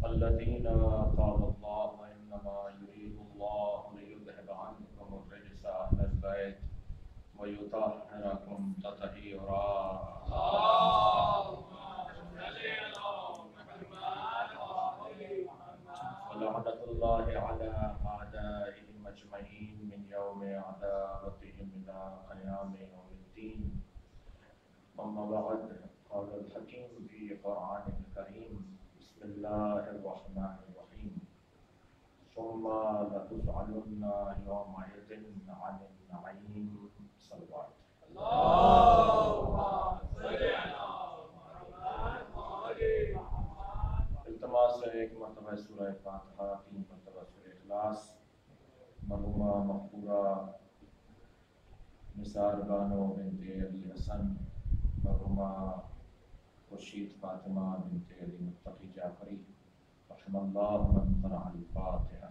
الذين قال الله إنما يريد الله ليذهب عنكم الرجس أهل البيت ويطهركم تطهيرا. ولعنة الله على أعدائهم أجمعين من يوم عداوتهم إلى قيام يوم الدين. أما بعد، قال الحكيم في قرآن الكريم: بسم الله الرحمن الرحيم. ثم لتسألن يومئذ عن النعيم. صلوات. التماس ہے ایک مرتبہ سورہ فاتحہ، 3 مرتبہ سورہ اخلاص، مرحومہ مقبورہ نثار بانو بنت علی حسن، مرحومہ خورشید فاطمہ بنت علی متقی جعفری، رحم اللہ من قرأ الفاتحہ.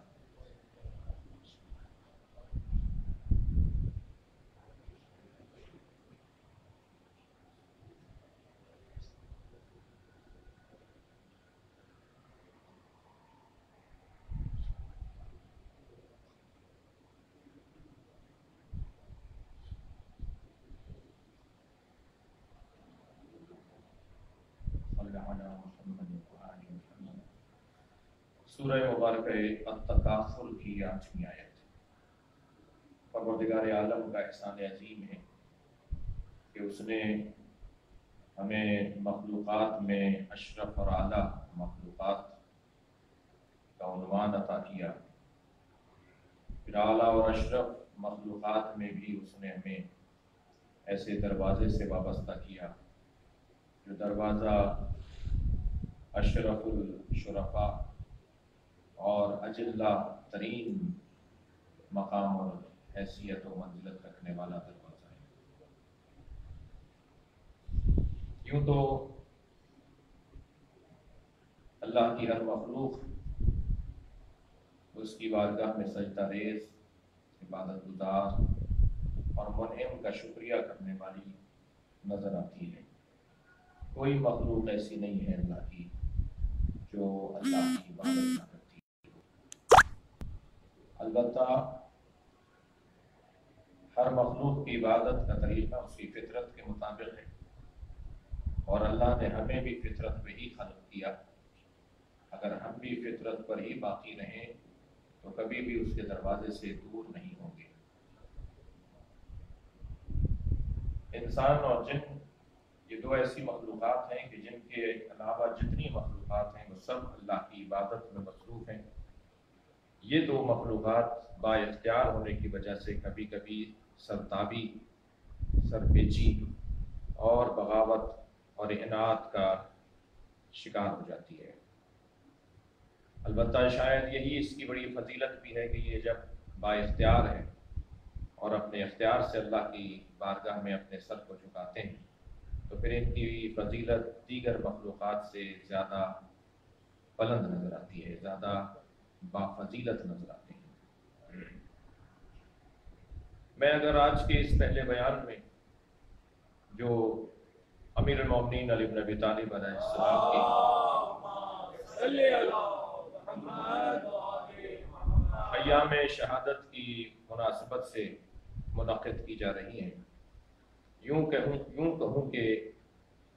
سورہ مبارکہ التکاثر کی 8ویں آیت. پروردگار عالم کا احسان عظیم ہے کہ اس نے ہمیں مخلوقات میں اشرف اور اعلیٰ مخلوقات کا عنوان عطا کیا. پھر اعلیٰ اور اشرف مخلوقات میں بھی اس نے ہمیں ایسے دروازے سے وابستہ کیا جو دروازہ اشرف الشرفاء اور اجلہ ترین مقام اور حیثیت و منزلت رکھنے والا دروازہ ہے. یوں تو اللہ کی ہر مخلوق اس کی بارگاہ میں سجدہ ریز، عبادت گزار اور منعم کا شکریہ کرنے والی نظر آتی ہے. کوئی مخلوق ایسی نہیں ہے اللہ کی جو اللہ کی عبادت نہ کرتی. البتہ ہر مخلوق کی عبادت کا طریقہ اس کی فطرت کے مطابق ہے، اور اللہ نے ہمیں بھی فطرت پہ ہی خلق کیا. اگر ہم بھی فطرت پر ہی باقی رہیں تو کبھی بھی اس کے دروازے سے دور نہیں ہوں گے. انسان اور جن یہ دو ایسی مخلوقات ہیں کہ جن کے علاوہ جتنی مخلوقات ہیں وہ سب اللہ کی عبادت میں مصروف ہیں. یہ دو مخلوقات با اختیار ہونے کی وجہ سے کبھی کبھی سرتابی، سرپیچی اور بغاوت اور اناد کا شکار ہو جاتی ہے. البتہ شاید یہی اس کی بڑی فضیلت بھی ہے کہ یہ جب با اختیار ہے اور اپنے اختیار سے اللہ کی بارگاہ میں اپنے سر کو جھکاتے ہیں تو پھر ان کی فضیلت دیگر مخلوقات سے زیادہ بلند نظر آتی ہے، زیادہ با فضیلت نظر آتی ہیں. میں اگر آج کے اس پہلے بیان میں جو امیر المومنین علی بن ابی طالب علیہ السلام کی ایام شہادت کی مناسبت سے منعقد کی جا رہی ہیں، یوں کہوں کہ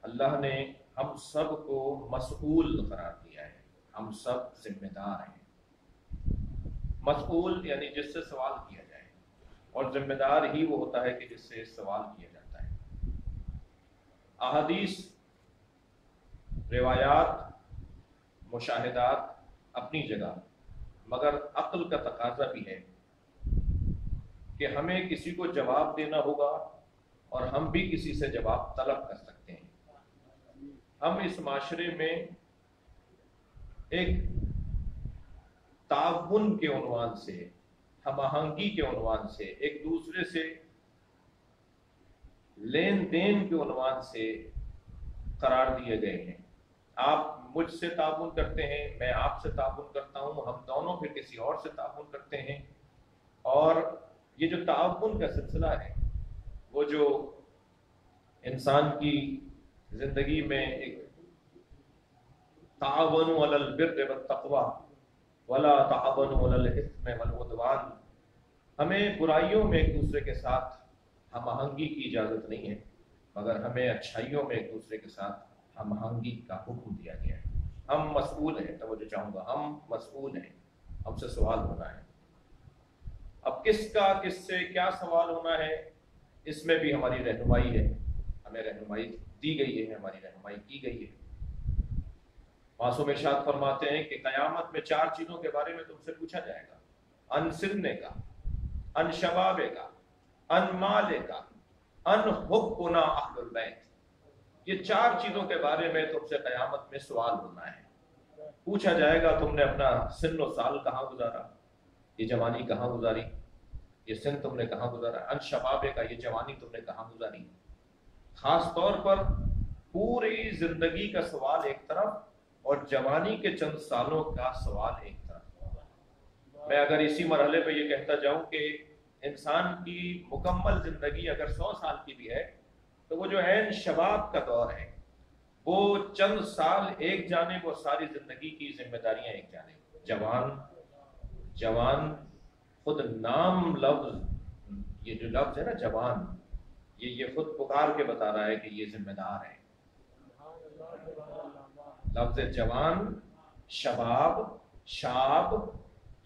اللہ نے ہم سب کو مسئول قرار دیا ہے. ہم سب ذمہ دار ہیں. مسئول یعنی جس سے سوال کیا جائے، اور ذمہ دار ہی وہ ہوتا ہے کہ جس سے سوال کیا جاتا ہے. احادیث، روایات، مشاہدات اپنی جگہ، مگر عقل کا تقاضا بھی ہے کہ ہمیں کسی کو جواب دینا ہوگا اور ہم بھی کسی سے جواب طلب کر سکتے ہیں. ہم اس معاشرے میں ایک تعاون کے عنوان سے، ہم آہنگی کے عنوان سے، ایک دوسرے سے لین دین کے عنوان سے قرار دیے گئے ہیں. آپ مجھ سے تعاون کرتے ہیں، میں آپ سے تعاون کرتا ہوں، ہم دونوں پھر کسی اور سے تعاون کرتے ہیں. اور یہ جو تعاون کا سلسلہ ہے وہ جو انسان کی زندگی میں ایک तावनु अलल बिर्रि वत्तक़वा वला तावनु अलल इस्मि वल उद्वान। हमें बुराइयों में एक दूसरे के साथ हम आहंगी की इजाज़त नहीं है, मगर हमें अच्छाइयों में एक दूसरे के साथ हम आहंगी का हुक्म दिया गया है। हम मसऊल हैं, तवज्जो चाहूँगा, हम मसऊल हैं, हमसे सवाल होना है। अब किसका किससे क्या सवाल होना है, इसमें भी हमारी रहनुमाई है, हमें रहनुमाई दी गई है, हमारी रहनुमाई की गई है। मासूम इरशाद फरमाते हैं कि क़यामत में 4 चीज़ों के बारे में तुमसे पूछा जाएगा, अन सिन्ने का, अन शबाबे का, अन माले का, अन हुब्बुना अहलुल बैत। ये 4 चीज़ों के बारे में तुमसे क़यामत में सवाल होना है। पूछा जाएगा तुमने अपना सिन्न साल कहाँ गुजारा, ये जवानी कहाँ गुजारी, ये सिन तुमने कहाँ गुजारा। अन शबाबे का, ये जवानी तुमने कहाँ गुजारी। खास तौर पर पूरी जिंदगी का सवाल एक तरफ और जवानी के चंद सालों का सवाल एक तरफ। मैं अगर इसी मरहले पे ये कहता जाऊं कि इंसान की मुकम्मल जिंदगी अगर 100 साल की भी है तो वो जो ऐन शबाब का दौर है, वो चंद साल एक जानिब और सारी जिंदगी की जिम्मेदारियां एक जानिब। जवान खुद नाम लफ्ज, ये जो लफ्ज है ना जवान, ये खुद पुकार के बता रहा है कि ये जिम्मेदार है। लफ्ज जवान, शबाब, शाब,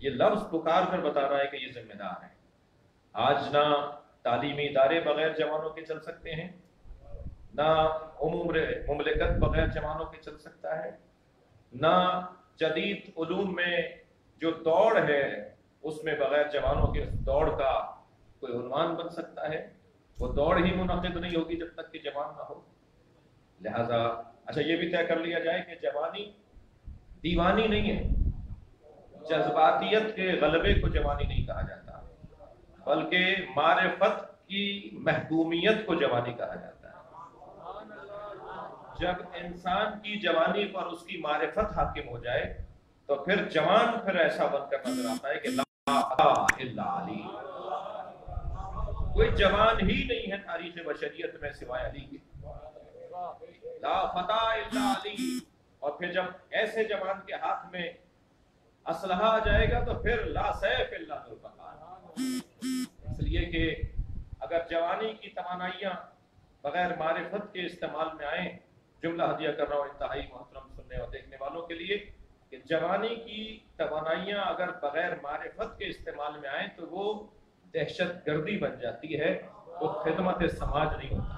ये लफ्ज पुकार कर बता रहा है कि ये जिम्मेदार है। आज ना तालीमी इदारे बगैर जवानों के चल सकते हैं, ना मुमलिकत बगैर जवानों के चल सकता है, ना जदीद उलूम में जो दौड़ है उसमें बगैर जवानों के उस दौड़ का कोई उन्वान बन सकता है। वो दौड़ ही मुनक़िद नहीं होगी जब तक कि जवान ना हो। लिहाजा अच्छा ये भी तय कर लिया जाए कि जवानी दीवानी नहीं है, जज्बातियत के गलबे को जवानी नहीं कहा जाता, बल्कि मारिफत की महकूमियत को जवानी कहा जाता है। जब इंसान की जवानी पर उसकी मारिफत हाकिम हो जाए तो फिर जवान फिर ऐसा बनकर नजर आता है कि ला फता इल्ला अली, कोई जवान ही नहीं है तारीख बशरियत में सिवाय अली के, ला फता इल्ला अली। और फिर जब ऐसे जवान के हाथ में असलहा आ जाएगा तो फिर ला सैफ इल्ला ज़ुल्फ़िकार। इसलिए कि अगर जवानी की तवानाइयाँ बगैर मारिफत के इस्तेमाल में आए, जुमला हदिया कर रहा हूँ इंतहाई मोहतरम सुनने और देखने वालों के लिए, कि जवानी की तवानाइयाँ अगर बगैर मारिफत के इस्तेमाल में आए तो वो दहशत गर्दी बन जाती है, वो खिदमत समाज नहीं होता।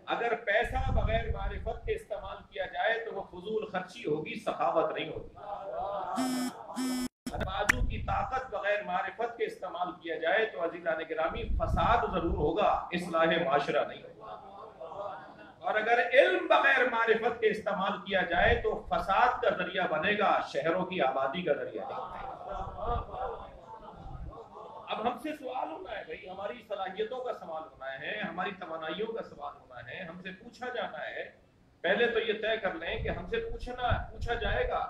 अगर पैसा बगैर मारिफत के इस्तेमाल किया जाए तो वो फजूल खर्ची होगी, सखावत नहीं होगी। बाजू की ताकत बगैर मारिफत के इस्तेमाल किया जाए तो अज़ीज़ान गिरामी फसाद जरूर होगा, इस्लाह माशरा नहीं होगा। और अगर इल्म बगैर मारिफत के इस्तेमाल किया जाए तो फसाद का जरिया बनेगा, शहरों की आबादी का जरिया नहीं बनेगा। अब हमसे सवाल होना है भाई, हमारी सलाहियतों का सवाल होना है, हमारी तवानाइयों का सवाल होना है, हमसे पूछा जाना है। पहले तो ये तय कर लें कि हमसे पूछा जाएगा,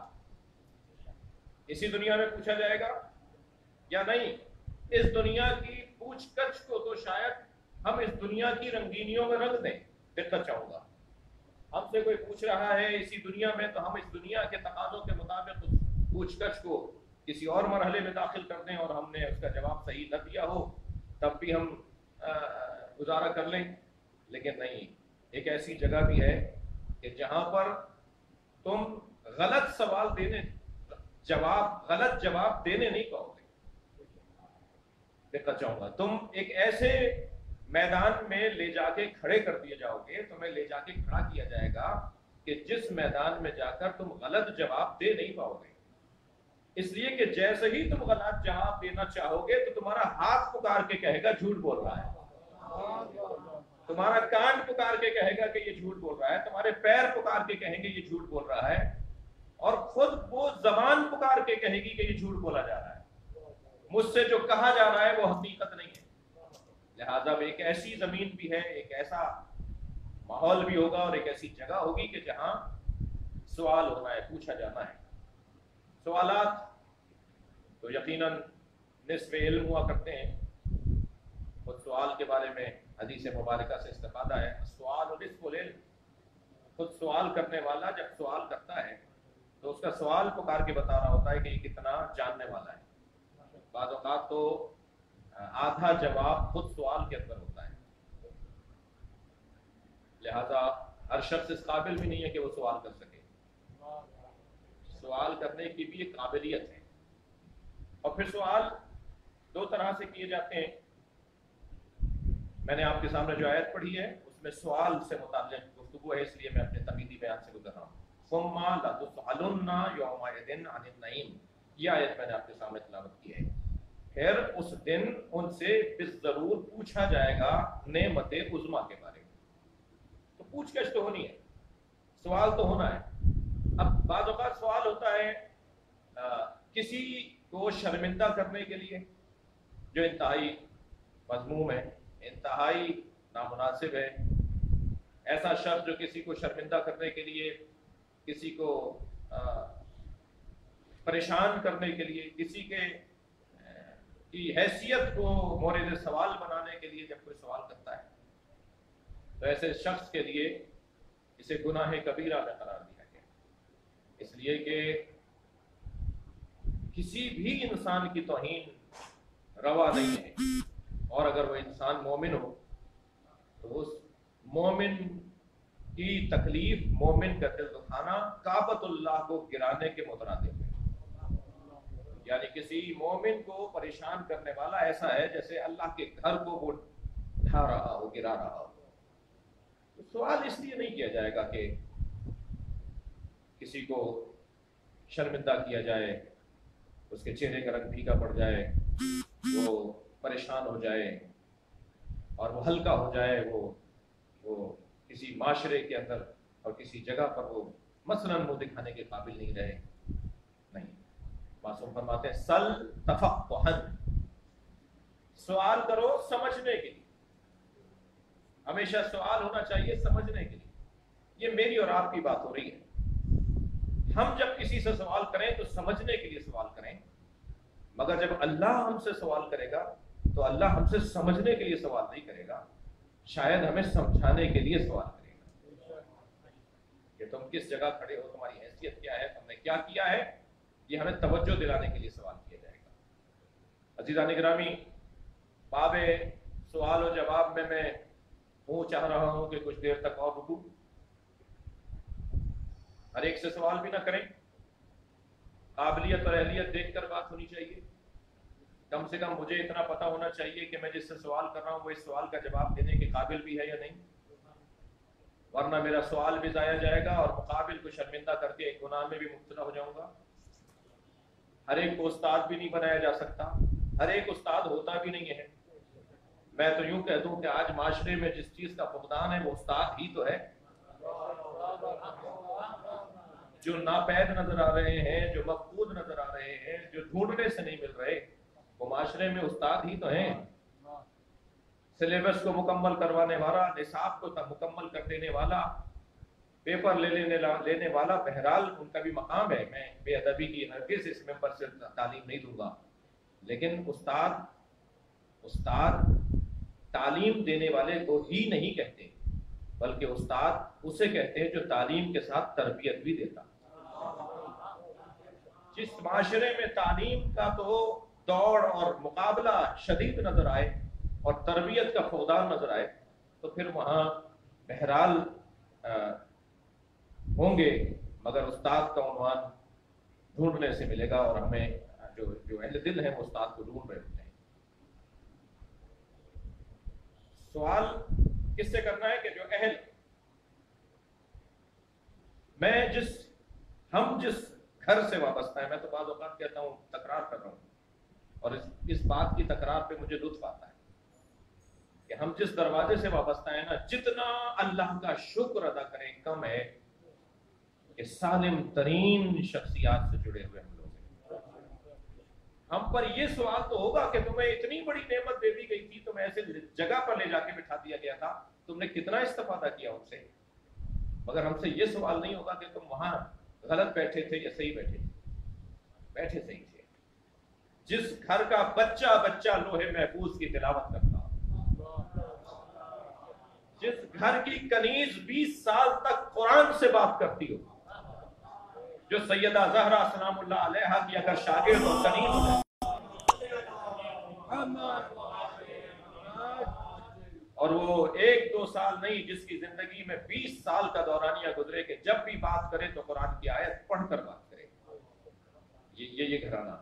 इसी दुनिया में पूछा जाएगा या नहीं। इस दुनिया की पूछकछ को तो शायद हम इस दुनिया की रंगीनियों में रंग दें। दिक्कत चाहूंगा, हमसे कोई पूछ रहा है इसी दुनिया में तो हम इस दुनिया के तकाज़ों के मुताबिक उस पूछकछ को किसी और मरहले में दाखिल कर दें और हमने उसका जवाब सही न दिया हो तब भी हम गुजारा कर लें। लेकिन नहीं, एक ऐसी जगह भी है कि जहां पर तुम गलत सवाल देने गलत जवाब देने नहीं पाओगे। देखना चाहूंगा, तुम एक ऐसे मैदान में ले जाके खड़े कर दिए जाओगे, तुम्हें ले जाके खड़ा किया जाएगा कि जिस मैदान में जाकर तुम गलत जवाब दे नहीं पाओगे। इसलिए कि जैसे ही तुम गलत जवाब देना चाहोगे तो तुम्हारा हाथ पुकार के कहेगा झूठ बोल रहा है, तुम्हारा कान पुकार के कहेगा कि ये झूठ बोल रहा है, तुम्हारे पैर पुकार के कहेंगे ये झूठ बोल रहा है, और खुद वो जबान पुकार के कहेगी कि ये झूठ बोला जा रहा है, मुझसे जो कहा जा रहा है वो हकीकत नहीं है। लिहाजा एक ऐसी जमीन भी है, एक ऐसा माहौल भी होगा और एक ऐसी जगह होगी कि जहां सवाल होना है, पूछा जाना है। सवालात तो यकीनन निस्फ़ इल्म हुआ करते हैं। उस सवाल के बारे में हदीस मुबारका से इस्तिफादा है, सवाल निस्फ़ुल इल्म, خود سوال کرنے والا جب سوال کرتا ہے تو اس کا سوال پکار کے بتا رہا ہوتا ہے کہ یہ کتنا جاننے والا ہے. بعض اوقات تو آدھا جواب خود سوال کے اندر ہوتا ہے. لہذا ہر شخص اس قابل بھی نہیں ہے کہ وہ سوال کر سکے. سوال کرنے کی بھی ایک قابلیت ہے. اور پھر سوال دو طرح سے کیے جاتے ہیں. میں نے آپ کے سامنے جو آیت پڑھی ہے اس میں سوال سے متعلق گفتگو ہے، اس لیے میں اپنے تمہیدی بیان سے گزر رہا ہوں. ثم لتسألن یومئذ عن النعیم، یہ آیت میں نے آپ کے سامنے تلاوت کی ہے. پھر اس دن ان سے بالضرور پوچھا جائے گا نعمت عظمیٰ کے بارے میں. تو پوچھ گچھ تو ہونی ہے، سوال تو ہونا ہے. اب بعض اوقات سوال ہوتا ہے کسی کو شرمندہ کرنے کے لیے، جو انتہائی مذموم ہے، انتہائی نامناسب ہے. ایسا شخص جو کسی کو شرمندہ کرنے کے لیے، کسی کو پریشان کرنے کے لیے، کسی کے کی حیثیت کو مورد سوال بنانے کے لیے جب کوئی سوال کرتا ہے تو ایسے شخص کے لیے اسے گناہ کبیرہ میں قرار دیا گیا. اس لیے کہ کسی بھی انسان کی توہین روا نہیں ہے، اور اگر وہ انسان مومن ہو تو اس مومن کی تکلیف، مومن کا دل دکھانا کعبۃ اللہ کو گرانے کے مترادف ہے. یعنی کسی مومن کو پریشان کرنے والا ایسا ہے جیسے اللہ کے گھر کو وہ ڈھا رہا ہو، گرا رہا ہو. تو سوال اس لیے نہیں کیا جائے گا کہ کسی کو شرمندہ کیا جائے، اس کے چہرے کا رنگ پھیکا پڑ جائے، وہ پریشان ہو جائے اور وہ ہلکا ہو جائے، وہ کسی معاشرے کے اندر اور کسی جگہ پر وہ مثلاً منہ دکھانے کے قابل نہیں رہے. نہیں، معصوم فرماتے ہیں سل تفقہن، سوال کرو سمجھنے کے لیے. ہمیشہ سوال ہونا چاہیے سمجھنے کے لیے. یہ میری اور آپ کی بات ہو رہی ہے. ہم جب کسی سے سوال کریں تو سمجھنے کے لیے سوال کریں، مگر جب اللہ ہم سے سوال کرے گا تو اللہ ہم سے سمجھنے کے لیے سوال نہیں کرے گا، شاید ہمیں سمجھانے کے لیے سوال کرے گا کہ تم کس جگہ کھڑے ہو، تمہاری حیثیت کیا ہے، تم نے کیا کیا ہے. یہ ہمیں توجہ دلانے کے لیے سوال کیا جائے گا. عزیزان گرامی، باب سوال و جواب میں چاہ رہا ہوں کہ کچھ دیر تک اور رکوں. ہر ایک سے سوال بھی نہ کریں، قابلیت اور اہلیت دیکھ کر بات ہونی چاہیے. کم سے کم مجھے اتنا پتہ ہونا چاہیے کہ میں جس سے سوال کر رہا ہوں وہ اس سوال کا جواب دینے کے قابل بھی ہے یا نہیں، ورنہ میرا سوال بھی ضائع جائے گا اور مقابل کو شرمندہ کر کے ایک گناہ میں بھی مبتلا ہو جاؤں گا. ہر ایک کو استاد بھی نہیں بنایا جا سکتا، ہر ایک استاد ہوتا بھی نہیں ہے. میں تو یوں کہہ دوں کہ آج معاشرے میں جس چیز کا فقدان ہے وہ استاد ہی تو ہے. جو ناپید نظر آ رہے ہیں، جو مفقود نظر آ رہے ہیں، جو ڈھونڈنے سے نہیں مل رہے، وہ معاشرے میں استاد ہی تو ہیں. سلیبس کو مکمل کروانے والا، نصاب کو مکمل کر دینے والا، پیپر لینے والا، بہرحال ان کا بھی مقام ہے. میں بے ادبی کی ہرگز اس ممبر سے تعلیم نہیں دوں گا، لیکن استاد تعلیم دینے والے کو ہی نہیں کہتے، بلکہ استاد اسے کہتے ہیں جو تعلیم کے ساتھ تربیت بھی دیتا. جس معاشرے میں تعلیم کا تو دوڑ اور مقابلہ شدید نظر آئے اور تربیت کا فقدان نظر آئے، تو پھر وہاں بہرحال ہوں گے، مگر استاد کا عنوان ڈھونڈنے سے ملے گا، اور ہمیں جو اہل دل ہیں وہ استاد کو ڈھونڈ رہے ہوتے ہیں. سوال کس سے کرنا ہے کہ جو اہل، ہم جس گھر سے وابستہ ہے. میں تو بعض اوقات کہتا ہوں، تکرار کر رہا ہوں، اور اس بات کی تکرار پہ مجھے لطف آتا ہے کہ ہم جس دروازے سے وابستہ ہیں نا، جتنا اللہ کا شکر ادا کریں کم ہے کہ سالم ترین شخصیات سے جڑے ہوئے ہم لوگ ہیں. ہم پر یہ سوال تو ہوگا کہ تمہیں اتنی بڑی نعمت دے دی گئی تھی، تمہیں ایسے جگہ پر لے جا کے بٹھا دیا گیا تھا، تم نے کتنا استفادہ کیا ان سے. مگر ہم سے یہ سوال نہیں ہوگا کہ تم وہاں غلط بیٹھے تھے یا صحیح بیٹھے تھے. بیٹھے صحیح تھے. جس گھر کا بچہ لوح محفوظ کی تلاوت کرتا، जिस घर की कनीज 20 साल तक कुरान से बात करती हो, जो सैयदा ज़हरा सलामुल्लाह अलैहा की अगर शागिर्द हो, कनीज हो, और वो 1-2 साल नहीं, जिसकी जिंदगी में 20 साल का दौरानिया गुजरे कि जब भी बात करे तो कुरान की आयत पढ़कर बात करे, ये घराना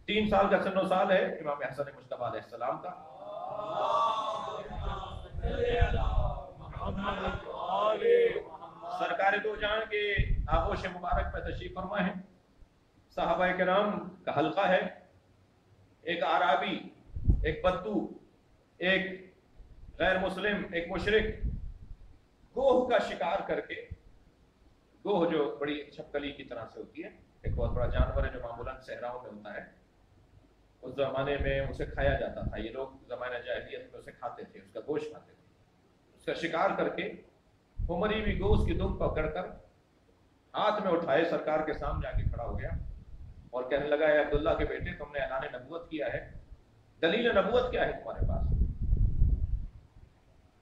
3 साल का सन्नो साल है इमाम हसन मुज्तबा अलैहिस्सलाम का। सरकार दो जहां के आगोश मुबारक में तशरीफ फरमा है, सहाबा किराम का हल्का है, एक आराबी, एक बद्दू, एक गैर मुस्लिम, एक मुशरिक गोह का शिकार करके, गोह जो बड़ी छपकली की तरह से होती है, एक बहुत बड़ा जानवर है जो मामूलन सहराओं में होता है, उस जमाने में उसे खाया जाता था, ये लोग जमाने जाहिलियत में उसे खाते थे, उसका गोश्त खाते थे। उसका शिकार करके वो मरी हुई गोश्त की दुम पकड़कर हाथ में उठाए सरकार के सामने आके खड़ा हो गया और कहने लगा, है अब्दुल्ला के बेटे, तुमने ऐलान नबूवत किया है, दलील नबूवत क्या है तुम्हारे पास?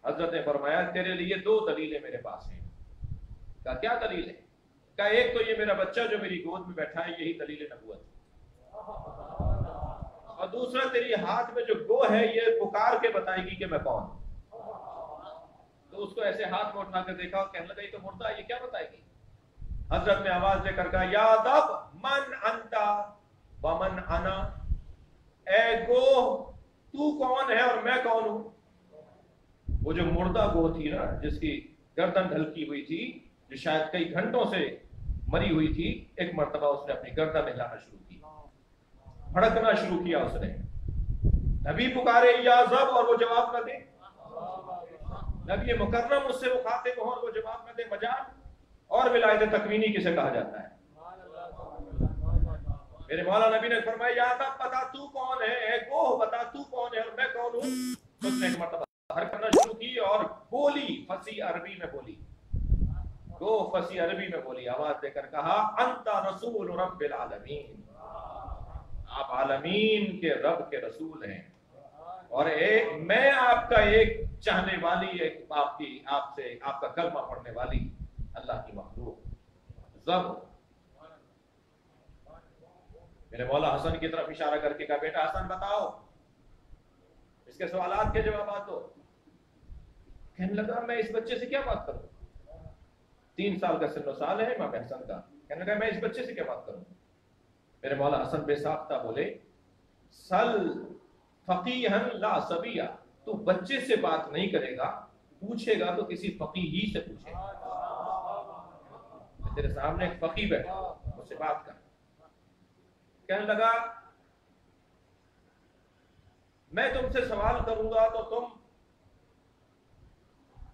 हजरत ने फरमाया, तेरे लिए 2 दलीलें मेरे पास हैं। कहा क्या दलील है? कहा एक तो ये मेरा बच्चा जो मेरी गोद में बैठा है, यही दलील नबूवत है, और दूसरा तेरी हाथ में जो गो है ये पुकार के बताएगी कि मैं कौन हूं। तो उसको ऐसे हाथ में उठा कर देखा और कहने लगा, ये तो मुर्दा, ये क्या बताएगी? हजरत ने आवाज देकर कहा, यादब मन अंता व मन अना, ए गो तू कौन है और मैं कौन हूं? वो जो मुर्दा गो थी ना, जिसकी गर्दन ढलकी हुई थी, जो शायद कई घंटों से मरी हुई थी, एक मर्तबा उसने अपनी गर्दन हिलाना शुरू की, भड़कना शुरू किया उसने। नबी पुकारे याजब और वो जवाब न दे, नबी मुकर्रम उससे वो खातिब हो और वो जवाब न दे, मजाल और विलायत तकवीनी किसे कहा जाता है? मेरे मौला नबी ने फरमाया, यादब बता तू कौन है, गोह बता तू कौन है और मैं कौन हूं? तो उसने एक मर्तबा हर करना शुरू की और बोली, फसी अरबी में बोली, गो फसी अरबी में बोली, आवाज देकर कहा, अंता रसूल रब्बिल आलमीन, आप आलमीन के रब के रसूल हैं, और मैं आपका एक चाहने वाली, एक आपसे आपका कलमा पढ़ने वाली अल्लाह की मखलूक। जब मेरे मौला हसन की तरफ इशारा करके कहा, बेटा हसन बताओ, इसके सवालात के जवाब दो। कहने लगा, मैं इस बच्चे से क्या बात करूं? 3 साल का सन्नो साल है इमाम हसन का। कहने लगा, मैं इस बच्चे से क्या बात करूं? मेरे मौला हसन बेसाख्ता बोले, सल फकीहन ला सबिया, तू बच्चे से बात नहीं करेगा, पूछेगा तो किसी फकीही से पूछेगा। तेरे सामने एक फकीह बैठा, मुझसे बात कर। कहने लगा, मैं तुमसे सवाल करूंगा तो तुम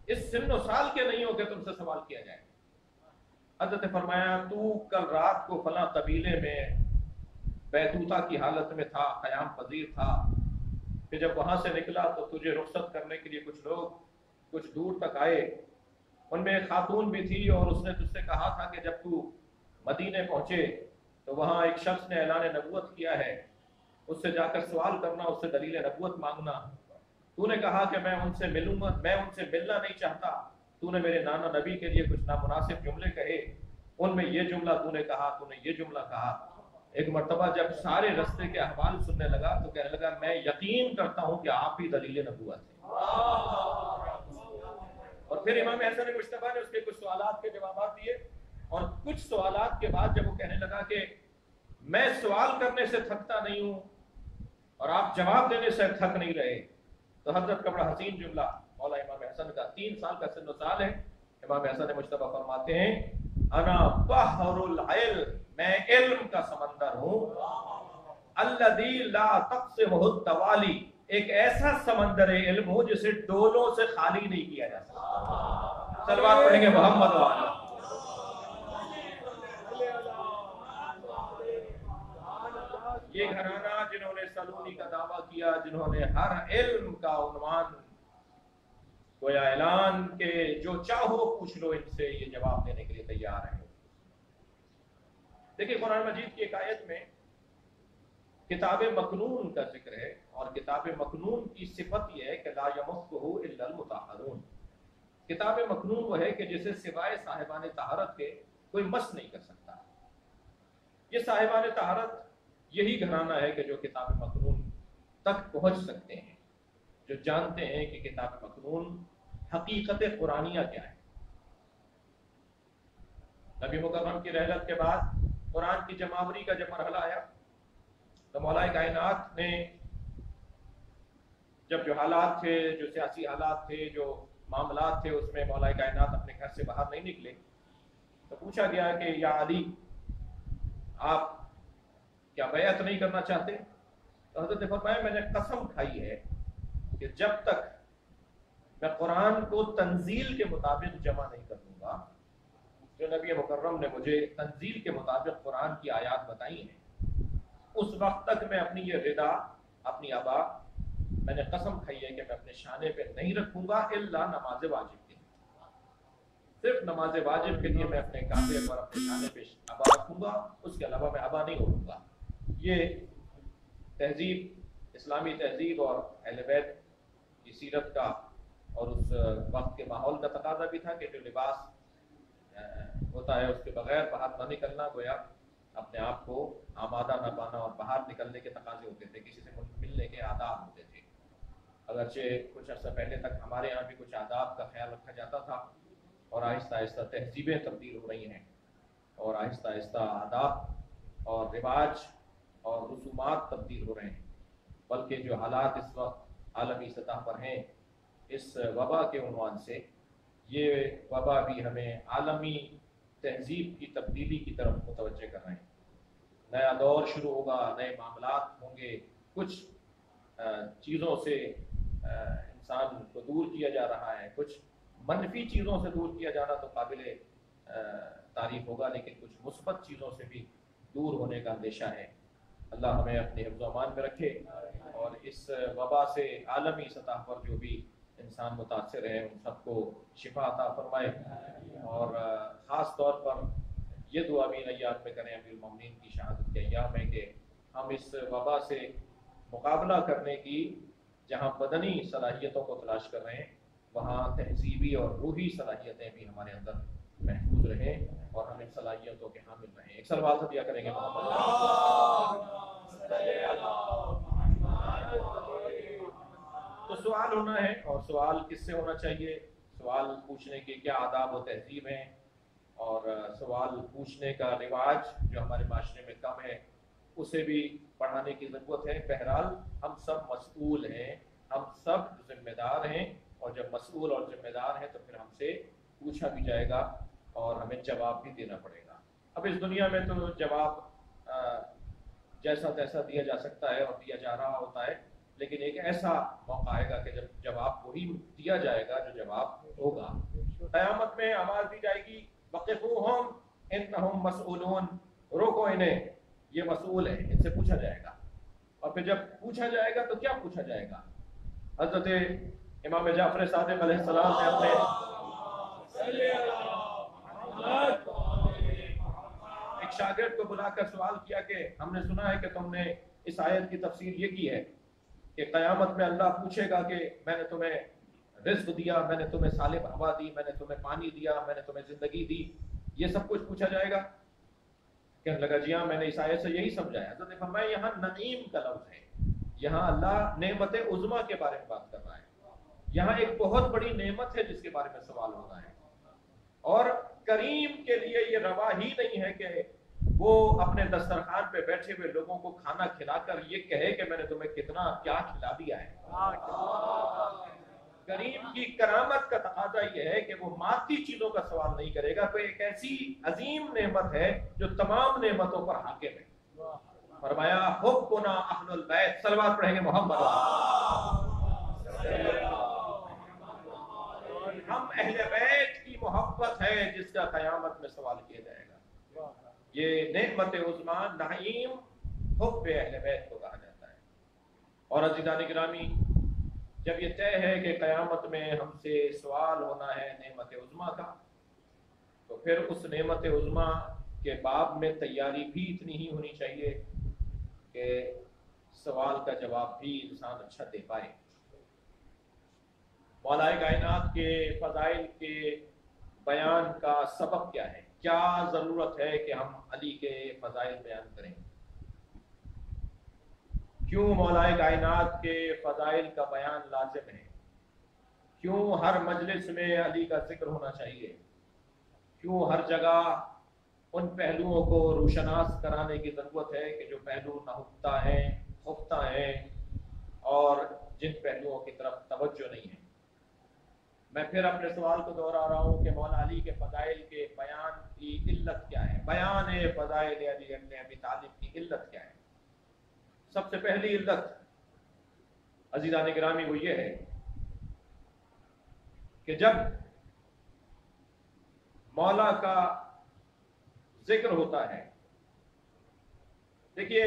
इस सिन्नो साल के नहीं हो कि तुमसे सवाल किया जाए। हज़रत ने फरमाया, तू कल रात को फला कबीले में बैतूता की हालत में था, क़याम पजीर था, कि जब वहां से निकला तो तुझे रुखसत करने के लिए कुछ लोग कुछ दूर तक आए, उनमें एक खातून भी थी, और उसने तुझसे कहा था कि जब तू मदीने पहुंचे तो वहां एक शख्स ने ऐलान नबूवत किया है, उससे जाकर सवाल करना, उससे दलील नबूवत मांगना। तूने कहा कि मैं उनसे मिलूंगा, मैं उनसे मिलना नहीं चाहता। तूने मेरे नाना नबी के लिए कुछ नामुनासिब जुमले कहे, उनमें ये जुमला तूने कहा, तूने ये जुमला कहा। एक मर्तबा जब सारे रस्ते के अहवाल सुनने लगा तो कहने लगा, मैं यकीन करता हूं कि आप ही दलील नबूवत हैं। और फिर इमाम हसन मुज्तबा ने उसके कुछ सवालात के जवाब दिए, और कुछ सवालात के बाद जब वो कहने लगा कि मैं सवाल करने से थकता नहीं हूं और आप जवाब देने से थक नहीं रहे, तो हजरत का बड़ा हसीन जुमला मौला इमाम हसन का, 3 साल का सन्नो साल है, इमाम हसन मुज्तबा फरमाते हैं, अना बहरुल इल्म, मैं इल्म का समंदर हूं, अल्लज़ी ला तक़सिमुहु तवाली, एक ऐसा समंदर इल्म हो जिसे डोलों से खाली नहीं किया जा सकता। सलवात पढ़ेंगे मोहम्मद वाला। ये घराना जिन्होंने सलूनी का दावा किया, जिन्होंने हर इल्म का उन्वान गोया ऐलान के जो चाहो पूछ लो इनसे, ये जवाब देने के लिए तैयार है। देखिए कुरान मजीद की एक आयत में किताब मकनून का जिक्र है, और किताब मकनून की सिफत यह है कि ला यमस्सुहु इल्लल मुतहहरून, کتاب مکنون وہ ہے کہ جسے سوائے صاحبان طہارت کے کوئی مس نہیں کر سکتا. یہ صاحبان طہارت یہی گھرانہ ہے کہ جو کتاب مکنون تک پہنچ سکتے ہیں، جو جانتے ہیں کہ کتاب مکنون حقیقت قرآنیہ کیا ہے. نبی مکرم کی رحلت کے بعد قرآن کی جمعآوری کا جب مرحلہ آیا تو مولا کائنات نے جب جو حالات تھے، جو سیاسی حالات تھے، جو معاملات تھے، اس میں مولا کائنات اپنے گھر سے باہر نہیں نکلے تو پوچھا گیا کہ یا علی آپ کیا بیعت نہیں کرنا چاہتے؟ تو حضرت نے فرمایا میں نے قسم کھائی ہے کہ جب تک میں قرآن کو تنزیل کے مطابق جمع نہیں کر دوں گا، جو نبی مکرم نے مجھے تنزیل کے مطابق قرآن کی آیات بتائی ہیں، اس وقت تک میں اپنی یہ ردا، اپنی ابا، میں نے قسم کھائی ہے کہ میں اپنے شانے پہ نہیں رکھوں گا الا نماز واجب کے لیے. صرف نماز واجب کے لیے میں اپنے کاندھے پر اپنے شانے پہ ابا رکھوں گا، اس کے علاوہ میں ابا نہیں ہووں گا. یہ تہذیب، اسلامی تہذیب اور اہل بیت کی سیرت کا اور اس وقت کے ماحول کا تقاضا بھی تھا کہ جو لباس ہوتا ہے اس کے بغیر باہر نہ نکلنا، گویا اپنے آپ کو آمادہ نہ پانا، اور باہر نکلنے کے تقاضے ہوتے تھے، کسی سے ملنے کے آداب ہوتے تھے. اگرچہ کچھ عرصہ پہلے تک ہمارے یہاں بھی کچھ آداب کا خیال رکھا جاتا تھا، اور آہستہ آہستہ تہذیبیں تبدیل ہو رہی ہیں، اور آہستہ آہستہ آداب اور رواج اور رسومات تبدیل ہو رہے ہیں. بلکہ جو حالات اس وقت عالمی سطح پر ہیں، اس وبا کے عنوان سے، یہ وبا بھی ہمیں عالمی تہذیب کی تبدیلی کی طرف متوجہ کر رہے ہیں. نیا دور شروع ہوگا، نئے معاملات ہوں گے، کچھ چیزوں سے انسان کو دور کیا جا رہا ہے، کچھ منفی چیزوں سے دور کیا جانا تو قابل تعریف ہوگا، لیکن کچھ مثبت چیزوں سے بھی دور ہونے کا اندیشہ ہے. اللہ ہمیں اپنے حفظ و امان میں رکھے، اور اس وبا سے عالمی سطح پر جو بھی انسان متاثر ہیں ان سب کو شفا عطا فرمائے. اور خاص طور پر یہ دعا بھی ایام میں کریں، امیر المومنین کی شہادت کے ایام ہے، کہ ہم اس وبا سے مقابلہ کرنے کی جہاں بدنی صلاحیتوں کو تلاش کر رہے ہیں، وہاں تہذیبی اور روحی صلاحیتیں بھی ہمارے اندر محفوظ رہیں اور ہم ان صلاحیتوں کے حامل رہیں. ایک سلوات دیا کریں گے تو سوال ہونا ہے، اور سوال کس سے ہونا چاہیے، سوال پوچھنے کے کیا آداب و تہذیب ہیں، اور سوال پوچھنے کا رواج جو ہمارے معاشرے میں کم ہے اسے بھی پڑھانے کی ضرورت ہے. بہرحال ہم سب مسئول ہیں، ہم سب ذمہ دار ہیں، اور جب مسئول اور ذمہ دار ہیں تو پھر ہم سے پوچھا بھی جائے گا اور ہمیں جواب بھی دینا پڑے گا. اب اس دنیا میں تو جواب جیسا تیسا دیا جا سکتا ہے اور دیا جا رہا ہوتا ہے، لیکن ایک ایسا موقع آئے گا کہ جب جواب وہی دیا جائے گا جو جواب ہوگا. قیامت میں آواز دی جائے گی وقفوہم انہم مسئولون، روکو انہیں، یہ مسئول ہیں، ان سے پوچھا جائے گا. اور پھر جب پوچھا جائے گا تو کیا پوچھا جائے گا؟ حضرت امام جعفر صادق علیہ السلام نے اپنے ایک شاگرد کو بلا کر سوال کیا کہ ہم نے سنا ہے کہ تم نے اس آیت کی تفسیر یہ کی ہے کہ قیامت میں اللہ پوچھے گا کہ میں نے تمہیں رزق دیا، میں نے تمہیں سالم ہوا دی، میں نے تمہیں پانی دیا، میں نے تمہیں زندگی دی، یہ سب کچھ پوچھا جائے گا؟ کہنے لگا جی ہاں، میں نے اس آیت سے یہی سمجھایا. حضرت نے فرمایا یہاں نعیم کا لفظ ہے، یہاں اللہ نعمت عظمیٰ کے بارے میں بات کر رہا ہے. یہاں ایک بہت بڑی نعمت ہے جس کے بارے میں سوال ہو رہا ہے، اور کریم کے لیے یہ روا ہی نہیں ہے کہ وہ اپنے دسترخوان پہ بیٹھے ہوئے لوگوں کو کھانا کھلا کر یہ کہے کہ میں نے تمہیں کتنا کیا کھلا دیا ہے. کریم کی کرامت کا تقاضا یہ ہے کہ وہ مادی چیزوں کا سوال نہیں کرے گا. تو ایک ایسی عظیم نعمت ہے جو تمام نعمتوں پر حاکم ہے. فرمایا حبنا اہل البیت، صلوات پڑھیں گے محمد. ہم اہل بیت کی محبت ہے جس کا قیامت میں سوال کیا جائے گا. یہ نعمت عظمیٰ، نعیم، حب اہل بیت کو کہا جاتا ہے. اور عزیزان گرامی، جب یہ طے ہے کہ قیامت میں ہم سے سوال ہونا ہے نعمت عظمیٰ کا، تو پھر اس نعمت عظمیٰ کے باب میں تیاری بھی اتنی ہی ہونی چاہیے کہ سوال کا جواب بھی انسان اچھا دے پائے. मौलाए कायनात के फ़ज़ाइल के बयान का सबब क्या है? क्या ज़रूरत है कि हम अली के फ़ज़ाइल बयान करें? क्यों मौलाए कायनात के फ़ज़ाइल का बयान लाजिम है? क्यों हर मजलिस में अली का जिक्र होना चाहिए? क्यों हर जगह उन पहलुओं को रोशनास कराने की ज़रूरत है कि जो पहलू नहुफ्ता हैं, खुफ्ता हैं और जिन पहलुओं की तरफ तवज्जो नहीं है? मैं फिर अपने सवाल को दोहरा रहा हूँ कि मौला अली के फ़ज़ाइल के बयान की इल्लत क्या है? बयान फ़ज़ाइल अली इब्न अबी तालिब की इल्लत क्या है? सबसे पहली इल्लत अज़ीज़ान गिरामी वो ये है कि जब मौला का जिक्र होता है, देखिए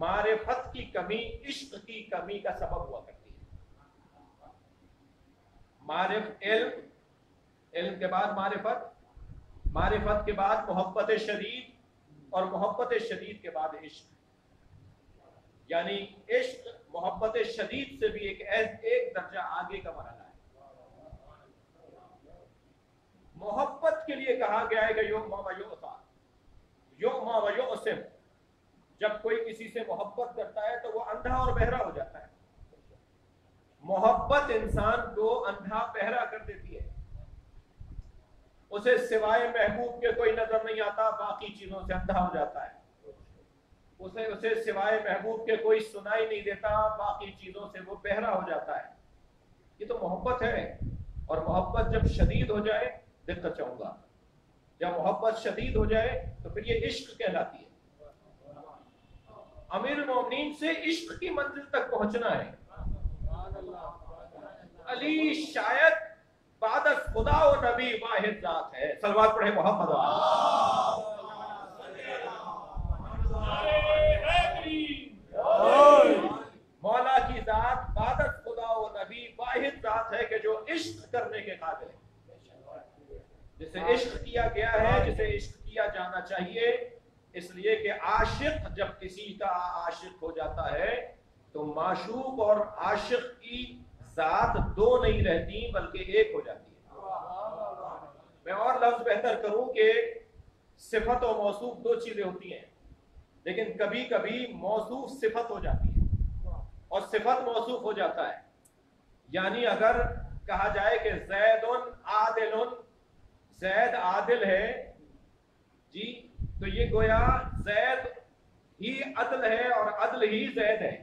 मारिफत की कमी इश्क की कमी का सबब हुआ करती है। मारिफ इल्म के बाद मारिफत, मारिफत के बाद मोहब्बत शदीद और मोहब्बत शदीद के बाद इश्क, यानी इश्क मोहब्बत शदीद से भी एक दर्जा आगे का मरहला है। मोहब्बत के लिए कहा गया है कि युमा व युसिम, जब कोई किसी से मोहब्बत करता है तो वो अंधा और बहरा हो जाता है। मोहब्बत इंसान को अंधा बहरा कर देती है, उसे सिवाय महबूब के कोई नजर नहीं आता, बाकी चीजों से अंधा हो जाता है। उसे सिवाय महबूब के कोई सुनाई नहीं देता, बाकी चीजों से वो बहरा हो जाता है। ये तो मोहब्बत है। और मोहब्बत जब शदीद हो जाए, दिक्कत चाहूंगा, जब मोहब्बत शदीद हो जाए तो फिर ये इश्क कहलाती है। अमीर मोमिनीन से इश्क की मंजिल तक पहुंचना है। अली शायद बादस खुदा और नबी वाहिद जात है। सलवात पढ़े मोहम्मद। मौला की जात बादस खुदा और नबी वाहिद जात है कि जो इश्क करने के काबिल है, जिसे इश्क किया गया है, जिसे इश्क किया जाना चाहिए। इसलिए कि आशिक जब किसी का आशिक हो जाता है तो माशूक और आशिक की जात दो नहीं रहती बल्कि एक हो जाती है। मैं और लफ्ज बेहतर करूं कि सिफत और मौसूफ दो चीजें होती हैं, लेकिन कभी कभी मौसूफ सिफत हो जाती है और सिफत मौसूफ हो जाता है। यानी अगर कहा जाए कि ज़ैदुन आदिलुन, ज़ैद आदिल है जी, तो ये गोया ज़ैद ही अदल है और अदल ही ज़ैद है।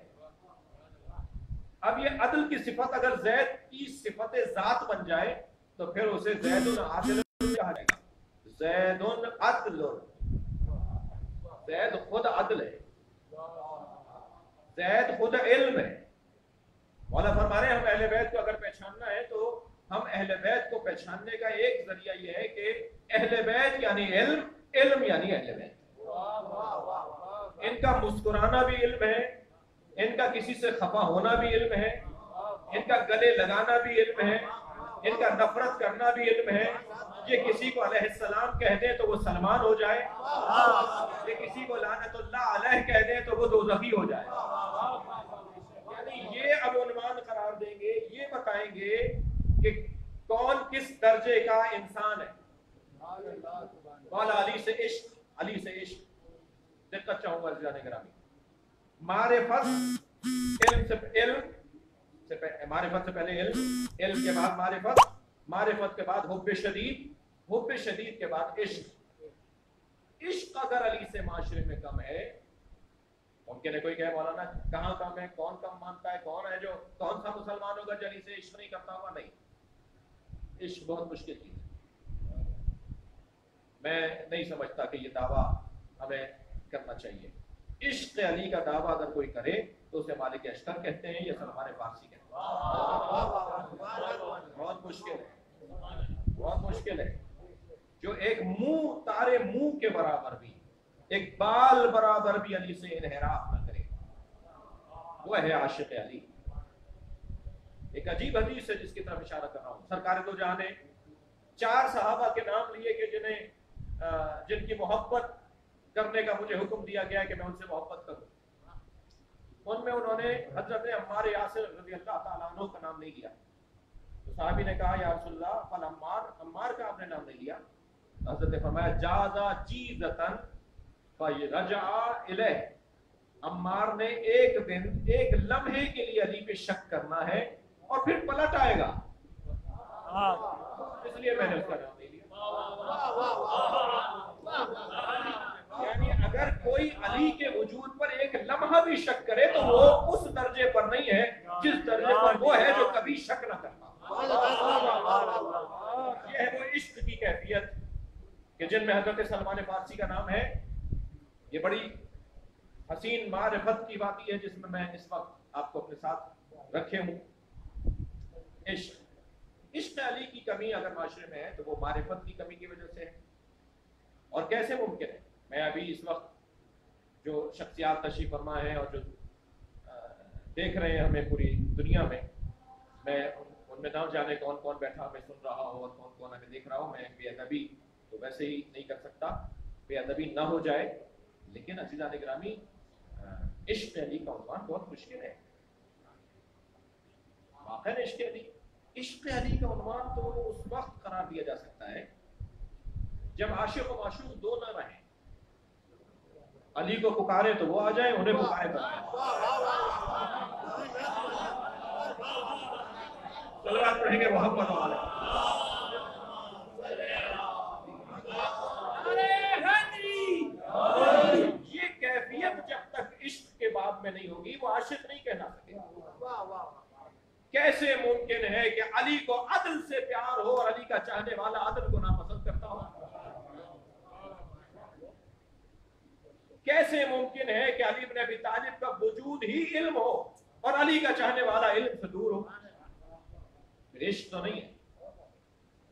अब ये अदल की सिफत अगर ज़ैद की सिफत ज़ात बन जाए तो फिर उसे ज़ैदुन आदिल कहा जाएगा। ज़ैदुन अदलुन, ज़ैद खुद अदल है, ज़ैद खुद इल्म है। मौला फरमा रहे हैं हम अहले बैत को अगर पहचानना है तो हम अहले बैत को पहचानने का एक जरिया यह है कि अहले बैत यानी इल्म, इल्म यानी अहले बैत। इनका मुस्कुराना भी इल्म है, इनका किसी से खफा होना भी इल्म है, इनका गले लगाना भी इल्म है, इनका नफरत करना भी इल्म है। ये किसी को अलैहिस्सलाम कह दे तो वो सलमान हो जाए, ये किसी को लानतुल्लाह अलैह कह दे तो वो दोज़खी हो जाए। यानी ये अब उन्वान करार देंगे, ये बताएंगे कि कौन किस दर्जे का इंसान है। मौला अली से इश्क, अली से इश्क। दिक्कत चाहूंगा ज़ियाने ग्रामी, मारिफत मारिफत से पहले इल्म, इल्म के बाद मारिफत, मारिफत के बाद हुब्ब शदीद, हुब्ब शदीद के बाद इश्क। इश्क अगर अली से माशरे में कम है, मुमकिन है कोई कहे मौलाना कहाँ कम है, कौन कम मानता है, कौन है जो, कौन सा मुसलमान होगा जो अली से इश्क नहीं करता होगा? नहीं, इश्क बहुत मुश्किल चीज है। मैं नहीं समझता कि ये दावा हमें करना चाहिए। इश्क अली का दावा अगर कोई करे तो उसे मालिक अशकर कहते हैं या सलमान फारसी कहते हैं। बहुत मुश्किल है, बहुत मुश्किल है। जो एक मुंह तारे मुंह के बराबर भी, एक बाल बराबर भी अली से इन्हिराफ न करे, वो है आशिक अली। एक अजीब हदीस है जिसकी तरफ इशारा कर रहा हूं। सरकार दो जहां ने 4 सहाबा के नाम लिए कि जिनकी मोहब्बत करने का मुझे हुक्म दिया गया है कि मैं उनसे मोहब्बत करूं। उनमें उन्होंने हजरत अम्मार यासिर रज़ी अल्लाह ताला अन्हु का नाम नहीं लिया। صحابی نے کہا یا رسول اللہ فل عمار، عمار کا آپ نے نام نہیں لیا. حضرت نے فرمایا جازا جیزتن فرجع الیہ، عمار نے ایک دن ایک لمحے کے لیے علی پہ شک کرنا ہے اور پھر پلٹ آئے گا، اس لیے میں نے اس کا نام نہیں لیا. یعنی اگر کوئی علی کے وجود پر ایک لمحہ بھی شک کرے تو وہ اس درجے پر نہیں ہے جس درجے پر وہ ہے جو کبھی شک نہ کرتا. یہ ہے وہ عشق کی کیفیت کہ جن میں حضرت سلمان فارسی کا نام ہے. یہ بڑی حسین معرفت کی بات ہے جس میں اس وقت آپ کو اپنے ساتھ رکھے ہوں. عشق علی کی کمی اگر معاشرے میں ہے تو وہ معرفت کی کمی کی وجہ سے ہے. اور کیسے ممکن ہے؟ میں ابھی اس وقت جو شخصیات تشریف فرما ہیں اور جو دیکھ رہے ہیں ہمیں پوری دنیا میں ان میں نہ جانے کون کون بیٹھا ہمیں سن رہا ہو اور کون کون ہمیں دیکھ رہا ہو. میں بے ادبی تو ویسے ہی نہیں کر سکتا، بے ادبی نہ ہو جائے، لیکن عزیزان گرامی عشق علی کا عنوان بہت مشکل ہے. واقعا عشق علی کا عنوان تو اس وقت قرار دیا جا سکتا ہے جب عاشق و معشوق دو نہ رہیں. علی کو پکارے تو وہ آ جائیں، انہیں پکارے تو صلوات پڑھیں گے محمد والے. یہ کیفیت جب تک عشق کے باب میں نہیں ہوگی وہ عاشق نہیں کہنا سکے. کیسے ممکن ہے کہ علی کو عدل سے پیار ہو اور علی کا چاہنے والا عدل کو ناپسند کرتا ہو؟ کیسے ممکن ہے کہ علی بن ابی طالب کا وجود ہی علم ہو اور علی کا چاہنے والا علم سے دور ہو؟ عشق تو نہیں ہے.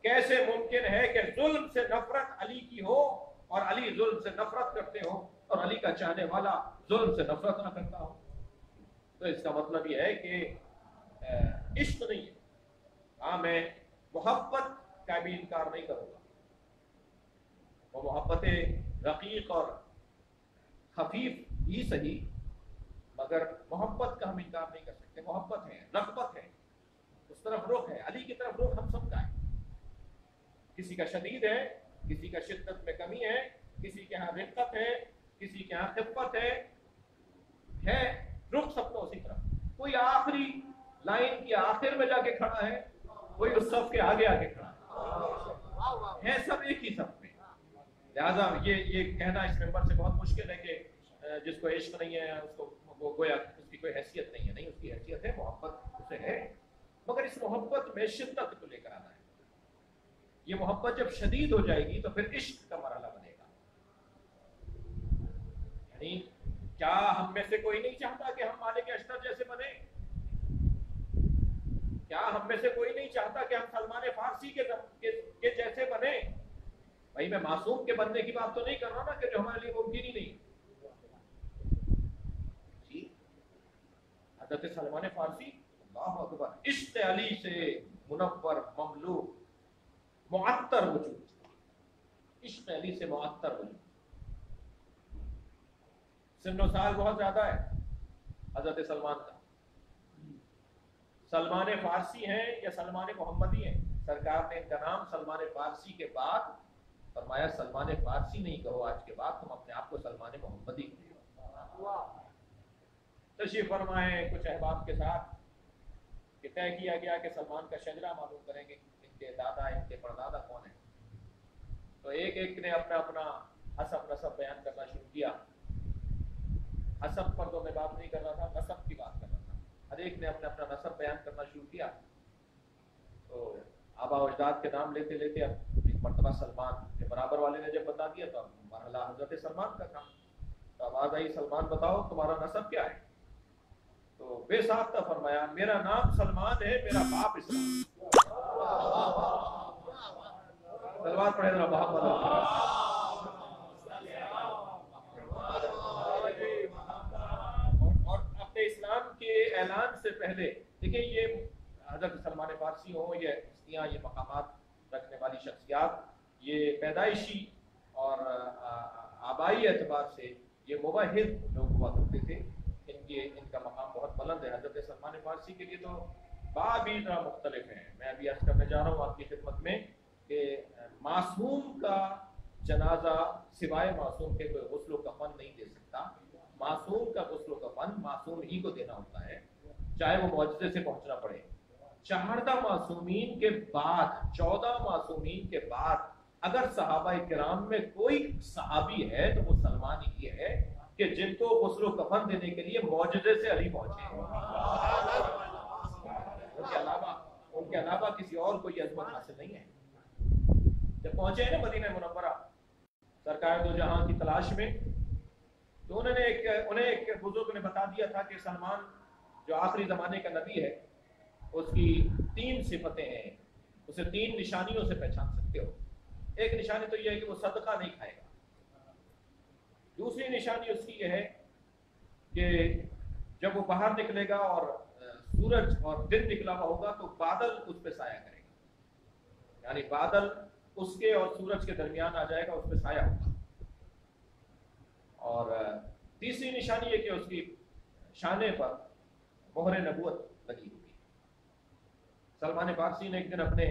کیسے ممکن ہے کہ ظلم سے نفرت علی کی ہو اور علی ظلم سے نفرت کرتے ہو اور علی کا چاہنے والا ظلم سے نفرت نہ کرتا ہو؟ تو اس کا مطلب یہ ہے کہ عشق نہیں ہے. ہاں میں محبت کا بھی انکار نہیں کروں گا، وہ محبت رقیق اور خفیف ہی صحیح، مگر محبت کا ہم انکار نہیں کر سکتے. محبت ہے، رغبت ہے، اس طرف رخ ہے. علی کی طرف رخ ہم سب کا ہے. کسی کا شدید ہے، کسی کا شدت میں کمی ہے، کسی کے ہاں رقت ہے، کسی کے ہاں خفت ہے رخ سب کا اسی طرف. کوئی آخری لائن کی آخر میں جا کے کھڑا ہے، کوئی اس صف کے آگے آگے کھڑا ہے سب ایک ہی صف میں. لہذا یہ کہنا اس ممبر سے بہت مشکل ہے کہ جس کو عشق نہیں ہے اس کو وہ گویا اس کی کوئی حیثیت نہیں ہے. نہیں، اس کی حیثیت ہے، محبت اسے ہے، مگر اس محبت میں شدت کو لے کر آنا ہے. یہ محبت جب شدید ہو جائے گی تو پھر عشق کا مرحلہ بنے گا. یعنی کیا ہم میں سے کوئی نہیں چاہتا کہ ہم مالک اشتر جیسے بنے؟ کیا ہم میں سے کوئی نہیں چاہتا کہ ہم سلمان فارسی کے جیسے بنے؟ بھائی میں معصوم کے بننے کی بات تو نہیں کر رہا نا کہ جو ہمارے لیے ممکن ہی نہیں. جی حضرت سلمان فارسی اللہ اکبر عشق علی سے منور، مملو، معطر وجود. عشق علی سے معطر وجود. سن و سال بہت زیادہ ہے حضرت سلمان کا. سلمان فارسی ہیں یا سلمان محمدی ہیں؟ سرکار نے ان کا نام سلمان فارسی کے بعد فرمایا سلمان فارسی نہیں کہو، آج کے بعد تم اپنے آپ کو سلمان محمدی کہو. تشریف فرمائے کچھ احباب کے ساتھ کہ طے کیا گیا کہ سلمان کا شجرہ معلوم کریں گے، ان کے دادا ان کے پردادا کون ہیں. تو ایک ایک نے اپنا اپنا حسب نسب بیان کرنا شروع کیا. حسب پر تو میں بات نہیں کر رہا تھا، نسب کی بات کر رہا تھا. ہر ایک نے اپنا اپنا نسب بیان کرنا شروع کیا. تو آبا و اجداد کے نام لیتے لیتے اب ایک مرتبہ سلمان کے برابر والے نے جب بتا دیا تو اب مرحلہ حضرت سلمان کا تھا. تو آواز آئی سلمان بتاؤ تمہارا نسب کیا ہے؟ تو بے ساختہ فرمایا میرا نام سلمان ہے، میرا باپ اسلام. تلوار پڑھے ذرا محمد. اور اپنے اسلام کے اعلان سے پہلے دیکھیں یہ حضرت سلمان فارسی ہوں، یہ ہستیاں، یہ مقامات رکھنے والی شخصیات، یہ پیدائشی اور آبائی اعتبار سے یہ موحد لوگ ہوا کرتے تھے. ان کا مقام بہت بلند ہے. حضرت سلمان فارسی کے لیے تو बाब भी ज़रा मुख्तलिफ हैं। मैं अभी अर्ज करने जा रहा हूँ आपकी खिदमत में कि मासूम का जनाजा सिवाय मासूम के कोई गुस्ल कफन नहीं दे सकता। मासूम का गुस्ल कफन मासूम ही को देना होता है, चाहे वो मौजज़े से पहुंचना पड़े। 14 मासूमीन के बाद, 14 मासूमीन के बाद अगर सहाबा किराम में कोई सहाबी है तो वो सलमान ही है कि जिनको गुस्ल कफन देने के लिए मौजज़े से अली पहुंचे। उनके अलावा किसी और को ये अज़मत हासिल नहीं है। जब पहुंचे हैं ना मदीना मुनव्वरा सरकार दो जहां की तलाश में, तो उन्हें एक बुजुर्ग ने बता दिया था कि सलमान जो आखिरी जमाने का नबी है उसकी 3 सिफतें हैं, उसे 3 निशानियों से पहचान सकते हो। एक निशानी तो यह है कि वो सदका नहीं खाएगा। दूसरी निशानी उसकी यह है कि जब वो बाहर निकलेगा और सूरज और दिन निकला हुआ होगा तो बादल उस पर साया करेगा, यानी बादल उसके और सूरज के दरमियान आ जाएगा, उस पर साया होगा। और तीसरी निशानी है कि उसकी शाने पर मोहर नबूवत लगी होगी। सलमान फारसी ने एक दिन अपने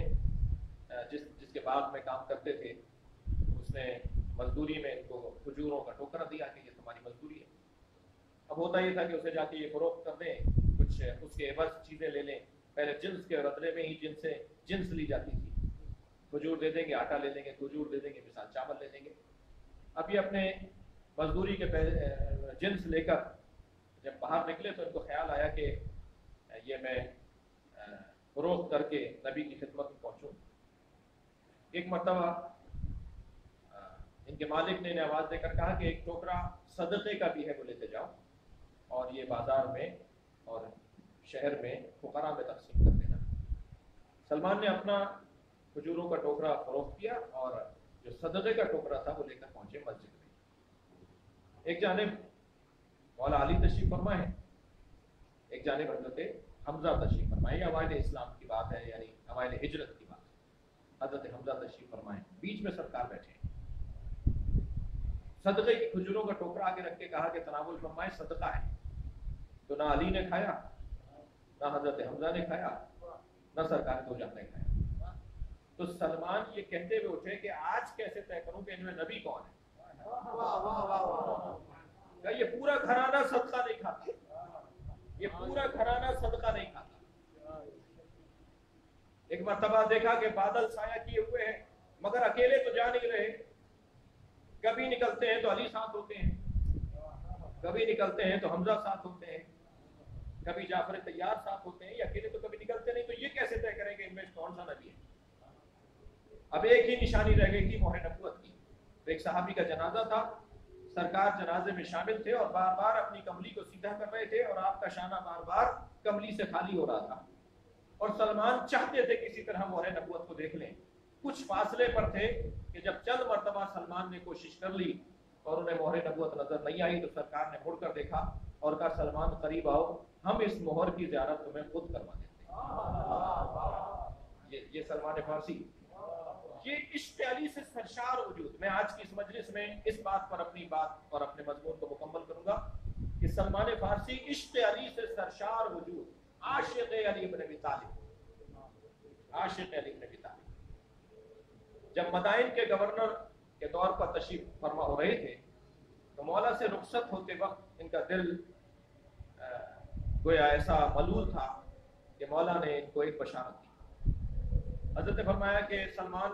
जिसके बाग में काम करते थे, उसने मजदूरी में इनको खजूरों का टोकरा दिया कि ये तुम्हारी मजदूरी है। अब होता ये था कि उसे जाके ये फरोख्त कर दें, कुछ उसके एवज चीज़ें ले लें। पहले जिन्स के बदले में ही जिन्स ली जाती थी, खजूर दे देंगे, आटा ले लेंगे, खजूर दे देंगे, मिसाल चावल ले लेंगे। अब ये अपने मजदूरी के जिन्स लेकर जब बाहर निकले तो इनको ख्याल आया कि ये मैं फरोख्त करके नबी की खिदमत में पहुँचूँ। एक मरतबा इनके मालिक ने इन्हें आवाज़ देकर कहा कि एक टोकरा सदक़े का भी है, वो लेते जाओ और ये बाजार में और शहर में फुकरा में तकसीम कर देना। सलमान ने अपना खजूरों का टोकरा फरोख्त किया और जो सदक़े का टोकरा था वो लेकर पहुंचे मस्जिद में। एक जानिब मौला अली तशरीफ फरमा है, एक जानिब हज़रत हमज़ा तशरीफ फरमाए। अवाइल इस्लाम की बात है, यानी अवाइल हिजरत की बात है। हज़रत हमज़ा तशरीफ फरमाए, बीच में सरकार बैठे हैं। सदक़े की खजूरों का टोकरा आगे रख के कहा कि तनावुल फरमाए, सदका है। तो ना अली ने खाया, ना हज़रत हमज़ा ने खाया, ना सरकार दो जान ने खाया। तो सलमान ये कहते हुए उठे कि आज कैसे तय करूं कि इनमें नबी कौन है। ये पूरा घराना सदका नहीं खाता, ये पूरा घराना सदका नहीं खाता। एक मर्तबा देखा कि बादल साया किए हुए हैं मगर अकेले तो जा नहीं रहे। कभी निकलते हैं तो अली साथ होते हैं, कभी निकलते हैं तो हमजा साथ होते हैं, कभी जाफर तैयार साथ होते हैं, ये अकेले तो कभी निकलते नहीं। तो ये कैसे तय करेंगे इनमें कौन सा नबी है। अब एक ही निशानी रह गई थी मोहर नबूवत की। तो एक सहाबी का जनाजा था, सरकार जनाजे में शामिल थे और बार बार अपनी कमली को सीधा कर रहे थे और आपका शाना बार बार कमली से खाली हो रहा था। और सलमान चाहते थे किसी तरह मोहर नबूवत को देख लें। कुछ फासले पर थे कि जब चंद मरतबा सलमान ने कोशिश कर ली और उन्हें मोहर नबूवत नजर नहीं आई तो सरकार ने मुड़कर देखा और कहा, सलमान करीब आओ, हम इस मोहर की ज़ियारत तुम्हें खुद करवा देते हैं। ये सलमान फारसी, ये इश्क़ अली से सरशार वजूद। मैं आज की इस मजलिस में इस बात पर अपनी बात और अपने मजमून को मुकम्मल करूंगा कि सलमान फारसी इश्क़ अली से सरशार वजूद, आशिक़ अली इब्न अबी तालिब, आशिक़ अली इब्न अबी तालिब। जब मदाइन के गवर्नर के तौर पर तशरीफ फरमा हो रहे थे तो मौला से रुखसत होते वक्त इनका दिल गोया ऐसा मलूल था कि मौला ने इनको एक बशारत दी। हज़रत ने फरमाया कि सलमान,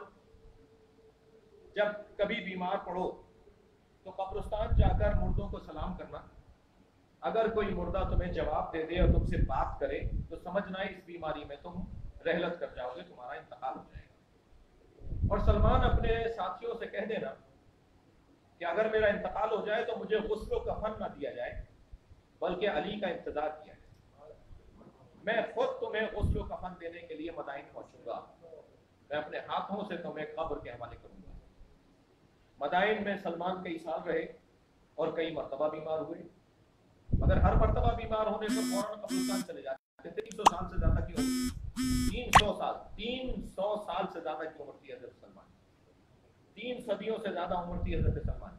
जब कभी बीमार पड़ो तो कब्रिस्तान जाकर मुर्दों को सलाम करना। अगर कोई मुर्दा तुम्हें जवाब दे दे और तुमसे बात करे तो समझना इस बीमारी में तुम रहलत कर जाओगे, तुम्हारा इंतकाल हो जाएगा। और सलमान अपने साथियों से कह देना कि अगर मेरा इंतकाल हो जाए तो मुझे गुस्ल कफन न दिया जाए बल्कि अली का इंतजार किया जाए। मैं खुद तुम्हें गुस्ल कफन देने के लिए मदाइन पहुंचूंगा, मैं अपने हाथों से तुम्हें कब्र के हवाले करूंगा। मदाइन में सलमान कई साल रहे और कई मरतबा बीमार हुए, मगर हर मरतबा बीमार होने पर फौरन कब्रिस्तान चले जाते। 300 साल से ज्यादा की उम्र, 300 साल से ज्यादा की उम्र थी हजरत सलमान, 3 सदियों से ज्यादा उम्र थी हजरत सलमान।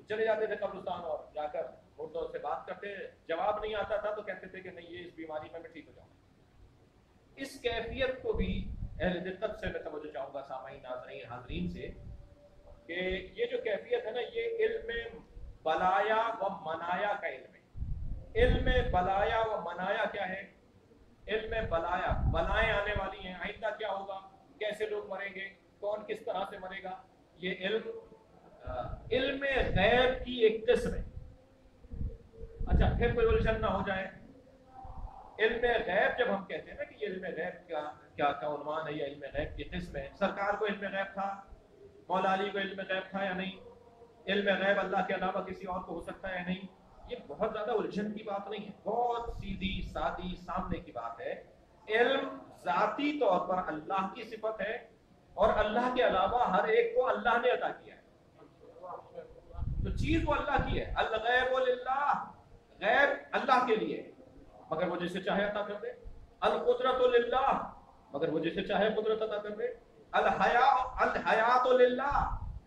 चले जाते थे कब्रिस्तान और जाकर مردوں سے بات کرتے، جواب نہیں آتا تھا تو کہتے تھے کہ نہیں یہ اس بیماری میں ٹھیک ہو جاؤں گا۔ اس کیفیت کو بھی اہل دقت سے میں توجہ چاہوں گا سامعین ناظرین حاضرین سے کہ یہ جو کیفیت ہے نا یہ علم بلایا و منایا کا علم ہے۔ علم بلایا و منایا کیا ہے؟ علم بلایا، بلائیں آنے والی ہیں، آئندہ کیا ہوگا، کیسے لوگ مریں گے، کون کس طرح سے مرے گا، یہ علم غیب کی ایک قسم ہے۔ اچھا پھر کوئی الجھن نہ ہو جائے، علم غیب جب ہم کہتے ہیں نا کہ یہ علم غیب کیا عنوان ہے یا علم غیب کی قسم ہے، سرکار کو علم غیب تھا، مولا علی کو علم غیب تھا یا نہیں، علم غیب اللہ کے علاوہ کسی اور کو ہو سکتا ہے یا نہیں، یہ بہت زیادہ الجھن کی بات نہیں ہے، بہت سیدھی سادی سامنے کی بات ہے۔ علم ذاتی طور پر اللہ کی صفت ہے اور اللہ کے علاوہ ہر ایک کو اللہ نے عطا کیا ہے، تو چیز وہ اللہ کی ہے۔ الغیب للہ، غیب اللہ کے لیے مگر وہ جسے چاہے عطا کر دے۔ القدرت للہ، مگر وہ جسے چاہے قدرت عطا کر دے۔ الحیات للہ،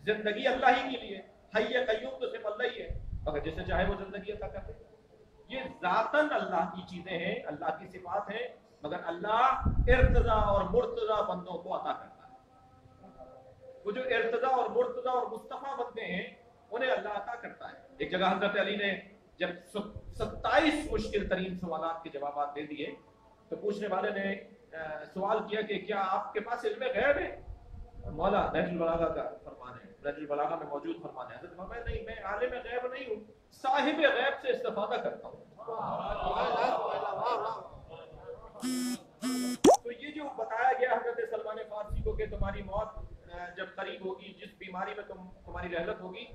زندگی اللہ ہی کے لیے، حی قیوم تو صرف اللہ ہی ہے مگر جسے چاہے وہ زندگی عطا کر دے۔ یہ ذاتاً اللہ کی چیزیں ہیں، اللہ کی صفات ہیں، مگر اللہ ارتضا اور مرتضی بندوں کو عطا کرتا ہے۔ وہ جو ارتضا اور مرتضی اور مصطفیٰ بندے ہیں انہیں اللہ عطا کرتا ہے۔ ایک جگہ حضرت علی نے جب 27 مشکل ترین سوالات کے جوابات دے دیے تو پوچھنے والے نے سوال کیا کہ کیا آپ کے پاس علم غیب ہے؟ مولا نہج البلاغہ کا فرمان ہے، نہج البلاغہ میں موجود فرمان ہے، حضرت فرمایا نہیں میں عالم غیب نہیں ہوں، صاحب غیب سے استفادہ کرتا ہوں۔ تو یہ جو بتایا گیا حضرت سلمان فارسی کو کہ تمہاری موت جب قریب ہوگی، جس بیماری میں تمہاری رحلت ہوگی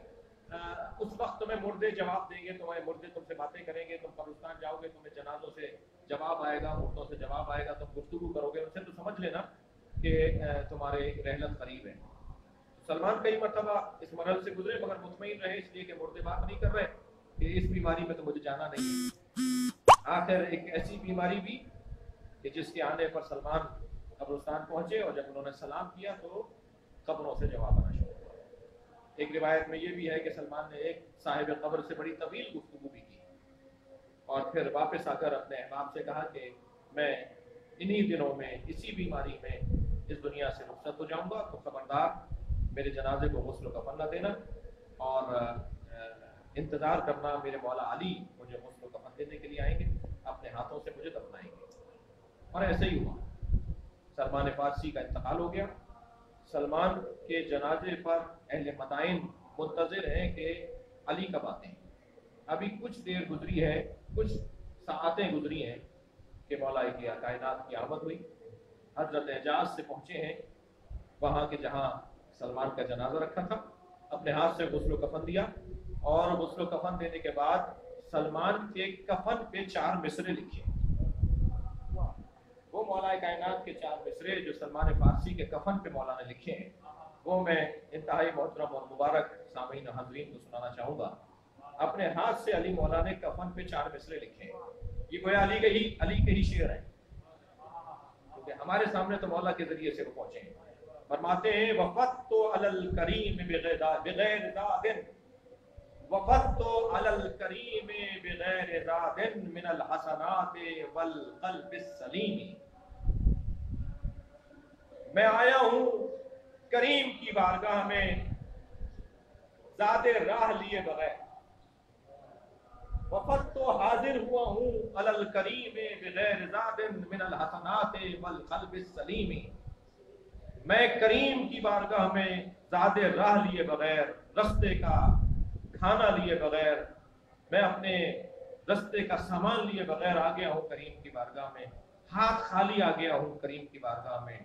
اس وقت تمہیں مردے جواب دیں گے، تمہارے مردے تم سے باتیں کریں گے، تم قبرستان جاؤ گے، تمہیں جنازوں سے جواب آئے گا، مردوں سے جواب آئے گا، تم گفتگو کرو گے ان سے، تو سمجھ لینا کہ تمہارے رحلت قریب ہے۔ سلمان کئی مرتبہ اس مرحلے سے گزرے مگر مطمئن رہے اس لیے کہ مردے بات نہیں کر رہے کہ اس بیماری میں تو مجھے جانا نہیں ہے۔ آخر ایک ایسی بیماری بھی کہ جس کے آنے پر سلمان قبرستان پہنچے اور جب انہوں نے سلام کیا تو قبروں سے جواب آنا شروع ہوا۔ ایک روایت میں یہ بھی ہے کہ سلمان نے ایک صاحب قبر سے بڑی طویل گفتگو بھی کی اور پھر واپس آ کر اپنے احباب سے کہا کہ میں انہی دنوں میں اسی بیماری میں اس دنیا سے رخصت ہو جاؤں گا، تو خبردار میرے جنازے کو غسل و کفن نہ دینا اور انتظار کرنا، میرے مولا علی مجھے غسل و کفن دینے کے لیے آئیں گے، اپنے ہاتھوں سے مجھے دفنائیں گے۔ اور ایسے ہی ہوا، سلمان فارسی کا انتقال ہو گیا۔ سلمان کے جنازے پر اہل مدائن منتظر ہیں کہ علی کب آتے ہیں۔ ابھی کچھ دیر گزری ہے، کچھ ساعتیں گزری ہیں کہ مولا کائنات کی آمد ہوئی، حضرت حجاز سے پہنچے ہیں وہاں کے جہاں سلمان کا جنازہ رکھا تھا، اپنے ہاتھ سے غسل و کفن دیا اور غسل و کفن دینے کے بعد سلمان کے کفن پہ 4 مصرے لکھے۔ وہ مولا کائنات کے 4 مصرے جو سلمان فارسی کے کفن پہ مولا نے لکھے ہیں وہ میں انتہائی محترم اور مبارک سامعین حاضرین کو سنانا چاہوں گا۔ اپنے ہاتھ سے علی مولا نے کفن پہ 4 مصرے لکھے ہیں، یہ گویا علی کے ہی شعر ہیں کیونکہ ہمارے سامنے تو مولا کے ذریعے سے وہ پہنچے ہیں۔ فرماتے ہیں وفدت علی الکریم بغیر زاد، وفدت علی الکریم بغیر زاد من الحسنات والقلب السلیم، میں آیا ہوں کریم کی بارگاہ میں زاد راہ لیے بغیر، وفد تو حاضر ہوا ہوں علی الکریم بغیر زاد من الحسنات والقلب السلیم، میں کریم کی بارگاہ میں زاد راہ لیے بغیر، رستے کا کھانا لیے بغیر، میں اپنے رستے کا سامان لیے بغیر آ گیا ہوں کریم کی بارگاہ میں، ہاتھ خالی آ گیا ہوں کریم کی بارگاہ میں،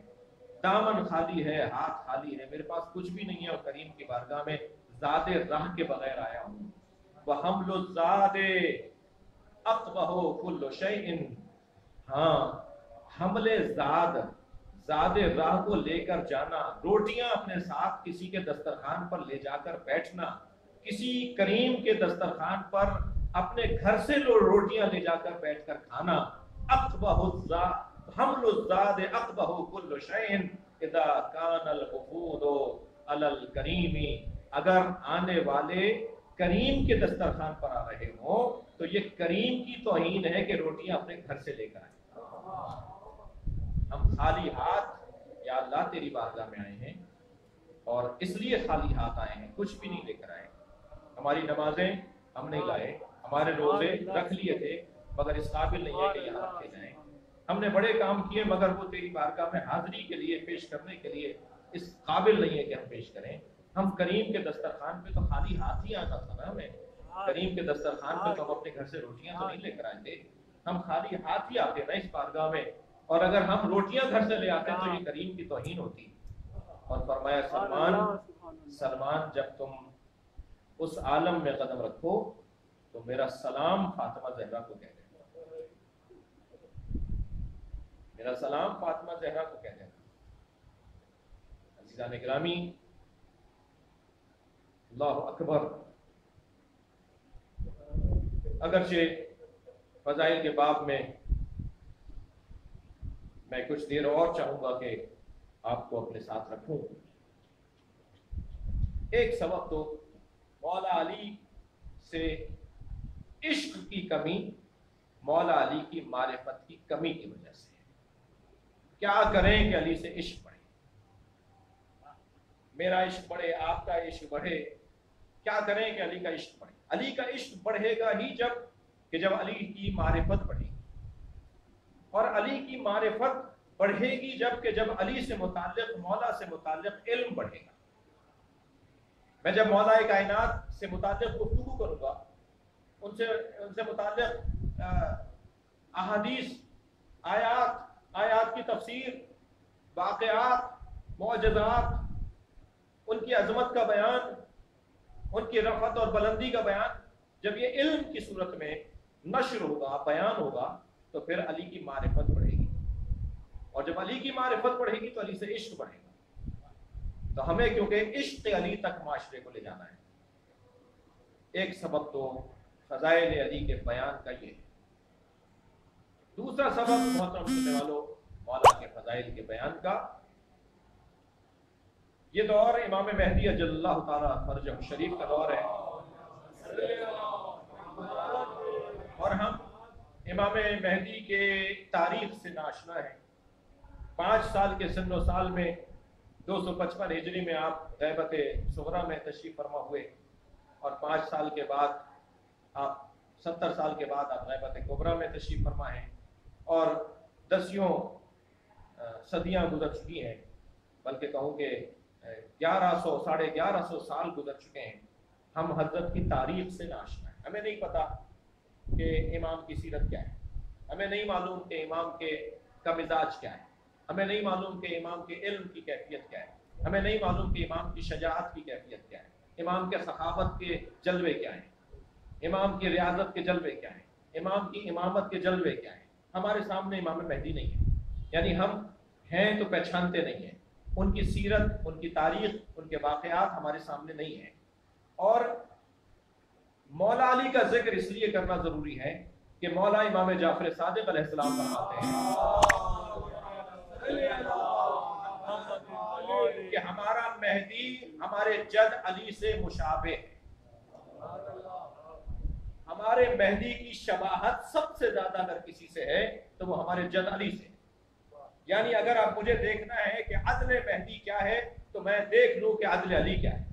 دامن خالی ہے، ہاتھ خالی ہے، میرے پاس کچھ بھی نہیں ہے اور کریم کی بارگاہ میں زاد راہ کے بغیر آیا ہوں۔ وَحَمْلُ الزَّادِ اَقْبَحُ كُلُّ شَيْءٍ، ہاں حمل زاد راہ کو لے کر جانا، روٹیاں اپنے ساتھ کسی کے دسترخوان پر لے جا کر بیٹھنا، کسی کریم کے دسترخوان پر اپنے گھر سے روٹیاں لے جا کر بیٹھ کر کھانا، حمل الزاد اقبح كل شيء اذا كان الوفود على الكريم، اگر آنے والے کریم کے دسترخوان پر آ رہے ہوں تو یہ کریم کی توہین ہے کہ روٹیاں اپنے گھر سے لے کر آئیں. ہم خالی ہاتھ یا اللہ تیری بارگاہ میں آئے ہیں اور اس لیے خالی ہاتھ آئے ہیں, کچھ بھی نہیں لے کر آئے. ہماری نمازیں ہم نہیں لائے, ہمارے روزے رکھ لیے تھے مگر اس قابل نہیں ہے کہ یہاں رکھے جائیں. ہم نے بڑے کام کیے مگر وہ تیری بارگاہ میں حاضری کے لیے پیش کرنے کے لیے اس قابل نہیں ہے کہ ہم پیش کریں. ہم کریم کے دسترخوان پہ تو خالی ہاتھ ہی آنا تھا نا ہمیں. کریم کے دسترخوان پہ تو ہم اپنے گھر سے روٹیاں تو نہیں لے کر آئے تھے, ہم خالی ہاتھ ہی آتے نا اس بارگاہ میں. اور اگر ہم روٹیاں گھر سے لے آتے تو یہ کریم کی توہین ہوتی. اور فرمایا سلمان جب تم اس عالم میں قدم رکھو تو میرا سلام فاطمہ زہرا کو کہہ دینا, میرا سلام فاطمہ زہرا کو کہہ دینا. عزیزان گرامی, اللہ اکبر. اگرچہ فضائل کے باب میں کچھ دیر اور چاہوں گا کہ آپ کو اپنے ساتھ رکھوں. ایک سبب تو مولا علی سے عشق کی کمی, مولا علی کی معرفت کی کمی کی وجہ سے. کیا کریں کہ علی سے عشق بڑھے, میرا عشق بڑھے, آپ کا عشق بڑھے. کیا کریں کہ علی کا عشق بڑھے. علی کا عشق بڑھے گا ہی جب علی کی معرفت بڑھے گی, اور علی کی معرفت بڑھے گی جب علی سے متعلق, مولا سے متعلق علم بڑھے گا. میں جب مولا کائنات سے متعلق گفتگو کروں گا, ان سے متعلق احادیث, آیات کی تفسیر, واقعات, معجزات, ان کی عظمت کا بیان, ان کی رفعت اور بلندی کا بیان, جب یہ علم کی صورت میں نشر ہوگا, بیان ہوگا, تو پھر علی کی معرفت بڑھے گی. اور جب علی کی معرفت بڑھے گی تو علی سے عشق بڑھے گا. تو ہمیں کیونکہ عشق علی تک معاشرے کو لے جانا ہے. ایک سبب تو فضائل علی کے بیان کا یہ ہے. دوسرا سبب محترم سننے والوں, مولا کے فضائل کے بیان کا یہ دور امام مہدی اجل اللہ تعالیٰ فرجہ شریف کا دور ہے. اور ہم امام مہدی کے تاریخ سے ناشنا ہیں. 5 سال کے سن و سال میں 255 ہجری میں آپ غیبت صغریٰ میں تشریف فرما ہوئے, اور 5 سال کے بعد آپ 70 سال کے بعد آپ غیبت کبریٰ میں تشریف فرما ہیں, اور 10 صدیاں گزر چکی ہیں, بلکہ کہوں کہ 1100 ساڑھے 1100 سال گزر چکے ہیں. ہم حضرت کی تاریخ سے ناشنا ہیں. ہمیں نہیں پتا کہ امام کی سیرت کیا ہے, ہمیں نہیں معلوم کہ امام کا مزاج کیا ہے, ہمیں نہیں معلوم کہ امام کے علم کی کیفیت کیا ہے, ہمیں نہیں معلوم کہ امام کی شجاعت کی کیفیت کیا ہے, امام کے سخاوت کے جلوے کیا ہیں, امام کی ریاضت کے جلوے کیا ہیں, امام کی امامت کے جلوے کیا ہیں. ہمارے سامنے امام مہدی نہیں ہے, یعنی ہم ہیں تو پہچانتے نہیں ہیں. ان کی سیرت, ان کی تاریخ, ان کے واقعات ہمارے سامنے نہیں ہیں. اور مولا علی کا ذکر اس لیے کرنا ضروری ہے کہ مولا امام جعفر صادق علیہ السلام فرماتے ہیں کہ ہمارا مہدی ہمارے جد علی سے مشابہ ہے. ہمارے مہدی کی شباہت سب سے زیادہ اگر کسی سے ہے تو وہ ہمارے جد علی سے. یعنی اگر آپ مجھے دیکھنا ہے کہ عدل مہدی کیا ہے تو میں دیکھ لوں کہ عدل علی کیا ہے.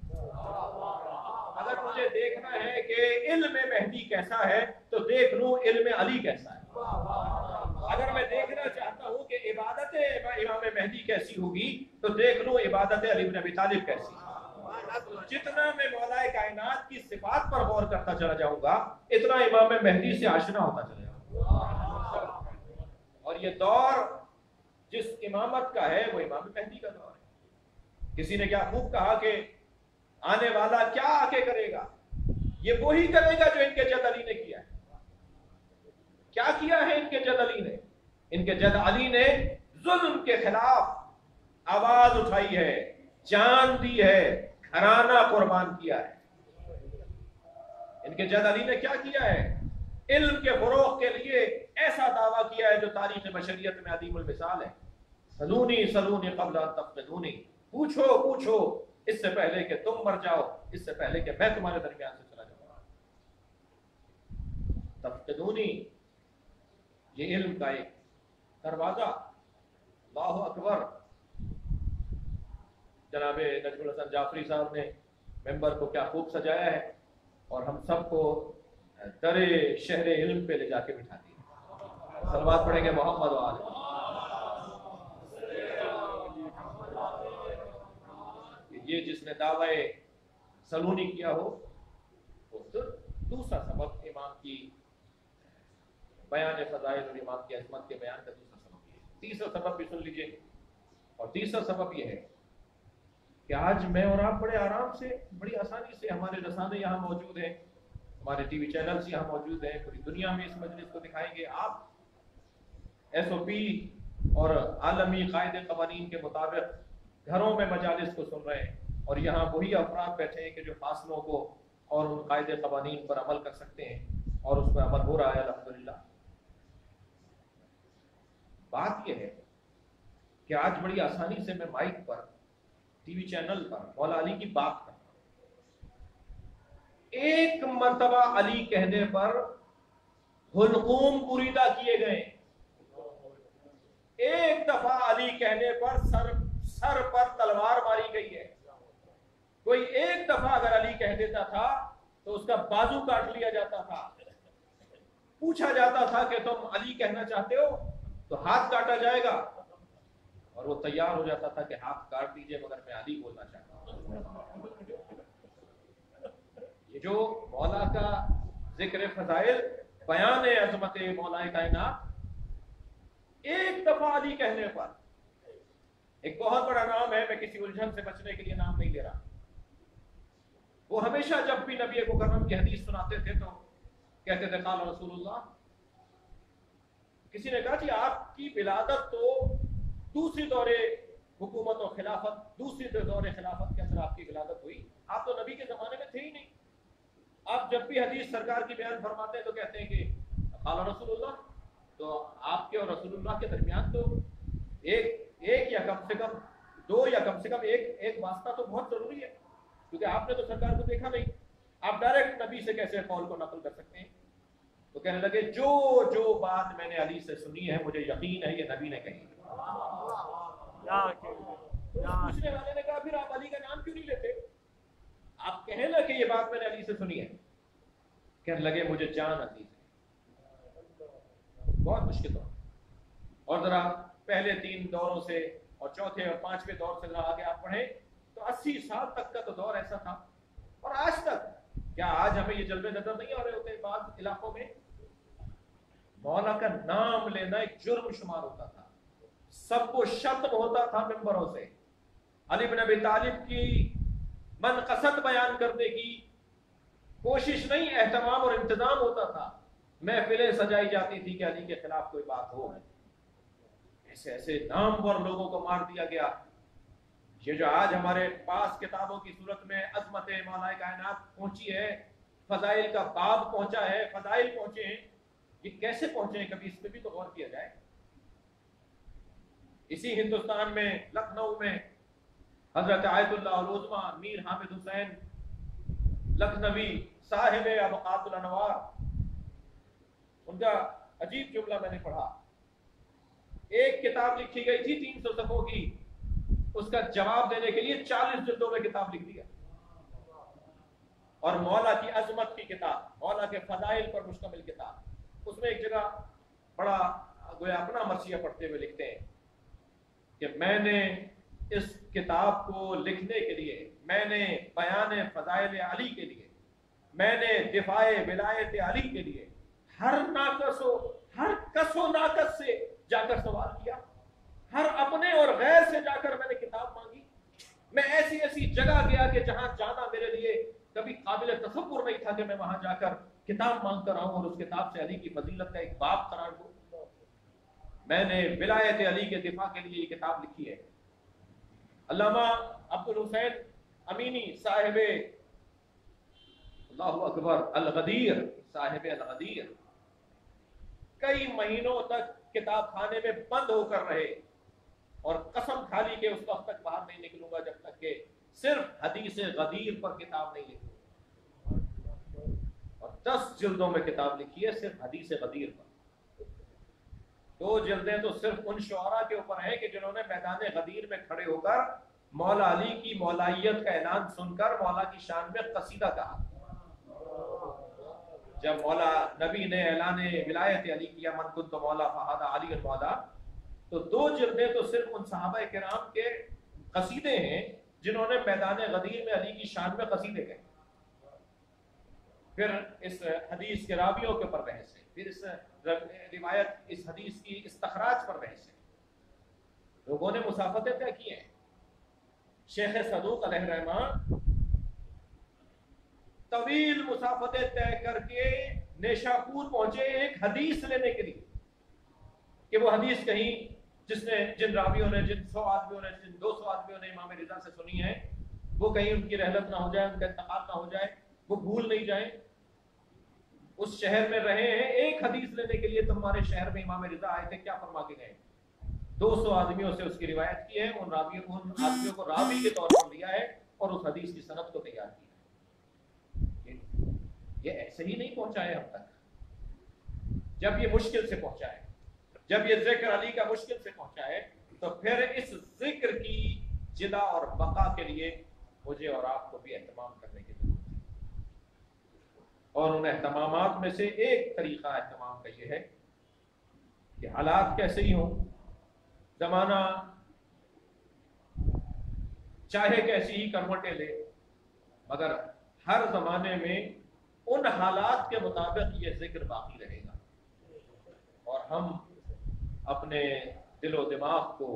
اگر مجھے دیکھنا ہے کہ علم مہدی کیسا ہے تو دیکھ لوں علم علی کیسا ہے. اگر میں دیکھنا چاہتا ہوں کہ عبادت امام مہدی کیسی ہوگی تو دیکھ لوں عبادت علی بن ابی طالب کیسی. جتنا میں مولا کائنات کی صفات پر غور کرتا چلا جاؤں گا اتنا امام مہدی سے آشنا ہوتا چلا جاؤں گا. اور یہ دور جس امامت کا ہے وہ امام مہدی کا دور ہے. کسی نے کیا خوب کہا کہ آنے والا کیا آکے کرے گا, یہ وہی کرے گا جو ان کے جد علی نے کیا ہے. کیا کیا ہے ان کے جد علی نے؟ ان کے جد علی نے ظلم کے خلاف آواز اٹھائی ہے, جان دی ہے, گھرانہ قربان کیا ہے. ان کے جد علی نے کیا کیا ہے؟ علم کے فروغ کے لیے ایسا دعویٰ کیا ہے جو تاریخ بشریت میں عظیم المثال ہے. سلونی سلونی قبل ان تفتنونی, پوچھو پوچھو اس سے پہلے کہ تم مر جاؤ, اس سے پہلے کہ میں تمہارے درمیان سے چلا جاؤں. तफ्क़िदूनी, ये इल्म का एक दरवाज़ा। अल्लाहु अकबर। जनाब नजमुल हसन जाफरी साहब ने मेंबर को क्या खूब सजाया है और हम सबको दरे शहर इल्म पे ले जाके बिठा दिया। सलवात पढ़ेंगे मोहम्मद वाले। ये जिसने दावे सलूनी किया हो वो तो दूसरा सबब इमाम की बयान फजाइल और इमाम की अजमत के बयान का दूसरा सबब ये है। तीसरा सबब भी सुन लीजिए, और तीसरा सबब ये है कि आज मैं और आप बड़े आराम से, बड़ी आसानी से, हमारे रसाने यहाँ मौजूद हैं, हमारे टीवी चैनल्स यहाँ मौजूद हैं, पूरी दुनिया में इस मजलिस को दिखाएंगे। आप SOP और आलमी कायदे कवानीन के मुताबिक घरों में मजालिस को सुन रहे हैं, और यहाँ वही अफराद बैठे हैं कि जो फासलों को और उन कायदे कवानीन पर अमल कर सकते हैं, और उस पर अमल हो रहा है अल्हम्दुलिल्लाह। बात यह है कि आज बड़ी आसानी से मैं माइक पर, टीवी चैनल पर मौला अली की बात करता हूं। एक मर्तबा अली कहने पर हुलकूम बुरीदा किए गए, एक दफा अली कहने पर सर पर तलवार मारी गई है। कोई एक दफा अगर अली कह देता था तो उसका बाजू काट लिया जाता था। पूछा जाता था कि तुम अली कहना चाहते हो तो हाथ काटा जाएगा, और वो तैयार हो जाता था कि हाथ काट दीजिए मगर मैं अली बोलना चाहता हूं। ये जो मौला का जिक्र फजाइल, बयान अजमत मौला कायनात, एक दफा अली कहने पर, एक बहुत बड़ा नाम है, मैं किसी उलझन से बचने के लिए नाम नहीं ले रहा। वो हमेशा जब भी नबी मुकर्रम की हदीस सुनाते थे तो कहते थे क़ाल रसूलुल्लाह। किसी ने कहा कि आपकी विलादत तो दूसरी दौरे हुकूमत और खिलाफत, दूसरी दौरे खिलाफत के अंदर आपकी विलादत हुई, आप तो नबी के जमाने में थे ही नहीं। आप जब भी हदीस सरकार की बयान फरमाते हैं तो कहते हैं कि क़ाल रसूलुल्लाह, तो आपके और रसूलुल्लाह के दरमियान तो एक या कम से कम दो या कम से कम एक वास्ता तो बहुत जरूरी है, क्योंकि आपने तो सरकार को देखा नहीं, आप डायरेक्ट नबी से कैसे कौल को नकल कर सकते हैं। तो कहने लगे जो जो बात मैंने अली से सुनी है मुझे यकीन है ये नबी ने कही। पूछने वाले ने कहा फिर आप अली का नाम क्यों नहीं लेते, आप कहने लगे ये बात मैंने अली से सुनी है। कहने लगे मुझे जान अली से बहुत मुश्किल दौर, और जरा पहले 3 दौरों से और चौथे और 5वें दौर से जरा आगे आप पढ़े तो 80 साल तक का तो दौर ऐसा था। और आज तक, क्या आज हमें ये जलवे नजर नहीं आ रहे होते बाद इलाकों में? मौला का नाम लेना एक जुर्म शुमार होता था, सबको शत्म होता था मिंबरों से। अली बिन अबी तालिब की मनक़सद बयान करने की कोशिश नहीं, एहतमाम और इंतजाम होता था। महफिलें सजाई जाती थी कि अली के खिलाफ कोई बात हो। ऐसे ऐसे नामवर लोगों को मार दिया गया। ये जो आज हमारे पास किताबों की सूरत में अज़मत मौला कायनात पहुंची है, फजाइल का बाब पहुंचा है, फजाइल पहुंचे हैं, ये कैसे पहुंचे हैं? कभी इस पे भी तो गौर किया जाए। इसी हिंदुस्तान में लखनऊ में हजरत आयतुल्लाह अल उज़्मा मीर हामिद हुसैन लखनवी साहिब अबकातुल अनवार, उनका अजीब जुमला मैंने पढ़ा। एक किताब लिखी गई थी 300 सफ़ों की, उसका जवाब देने के लिए 40 जिल्दों में किताब लिख दिया। और मौला की अजमत की किताब, मौला के फजाइल पर मुश्तमिल किताब, उसमें एक जगह बड़ा गोया अपना मर्सिया पढ़ते हुए लिखते हैं कि मैंने इस किताब को लिखने के लिए, मैंने बयान फजाइल अली के लिए, मैंने दिफाए विलायत अली के लिए हर कसो नाकस से जाकर सवाल किया, हर अपने और गैर से जाकर मैंने किताब मांगी। मैं ऐसी ऐसी जगह गया कि जहां जाना मेरे लिए कभी काबिल तसव्वुर नहीं था कि मैं वहां जाकर किताब मांग कर आऊं और उस किताब से अली की फजीलत का एक बाब करार दूं। मैंने विलायत अली के दिफा के लिए ये किताब लिखी है। अल्लामा अब्दुल हुसैन अमीनी साहिब अल्लाहु अकबर अल-गदीर, साहिब अल-गदीर कई महीनों तक किताब खाने में बंद होकर रहे और कसम खा ली कि उस वक्त तक बाहर नहीं निकलूंगा जब तक कि सिर्फ हदीस गदीर पर किताब नहीं लिखूंगा। और 10 जल्दों में किताब लिखी है सिर्फ हदीस गदीर पर। 2 जल्दें तो सिर्फ उन शुआरा के ऊपर हैं कि जिन्होंने मैदान गदीर में खड़े होकर मौला अली की मौलाइयत का ऐलान सुनकर मौला की शान में कसीदा कहा। जब मौला नबी ने ऐलान विलायत अली किया, मन कुन तो मौला फहादा अली मौला, तो 2 जल्दें तो सिर्फ उन सहाबा किराम के कसीदे हैं जिन्होंने मैदान गदीर में अली की शान में कसीदे गए। फिर इस हदीस के रावियों के ऊपर बहस है, फिर इस रिवायत, इस हदीस की इस्तखराज पर बहस है। लोगों ने मुसाफतें तय की हैं। शेख सदूक अलैहिर्रहमान तवील मुसाफतें तय करके नेशापुर पहुंचे एक हदीस लेने के लिए कि वो हदीस कहीं जिसने जिन रावियों ने, जिन 100 आदमियों ने, जिन 200 आदमियों ने इमाम रिजा से सुनी है, वो कहीं उनकी रहलत ना हो जाए, उनका इंतकाल ना हो जाए, वो भूल नहीं जाए। उस शहर में रहे हैं, एक हदीस लेने के लिए तुम्हारे शहर में इमाम रिजा आए थे, क्या फरमा के गए? 200 आदमियों से उसकी रिवायत की है, उन आदमियों को रावी के तौर पर लिया है और उस हदीस की सनद को तैयार किया है। ये ऐसे ही नहीं पहुंचा है अब तक। जब ये मुश्किल से पहुंचा है, जब ये जिक्र अली का मुश्किल से पहुंचा है, तो फिर इस जिक्र की जिला और बका के लिए मुझे और आपको भी एहतमाम करने की जरूरत है। और उन एहतमामात में से एक तरीका एहतमाम का ये है कि हालात कैसे ही हों, जमाना चाहे कैसी ही करवटें ले, मगर हर जमाने में उन हालात के मुताबिक ये जिक्र बाकी रहेगा और हम अपने दिलो दिमाग को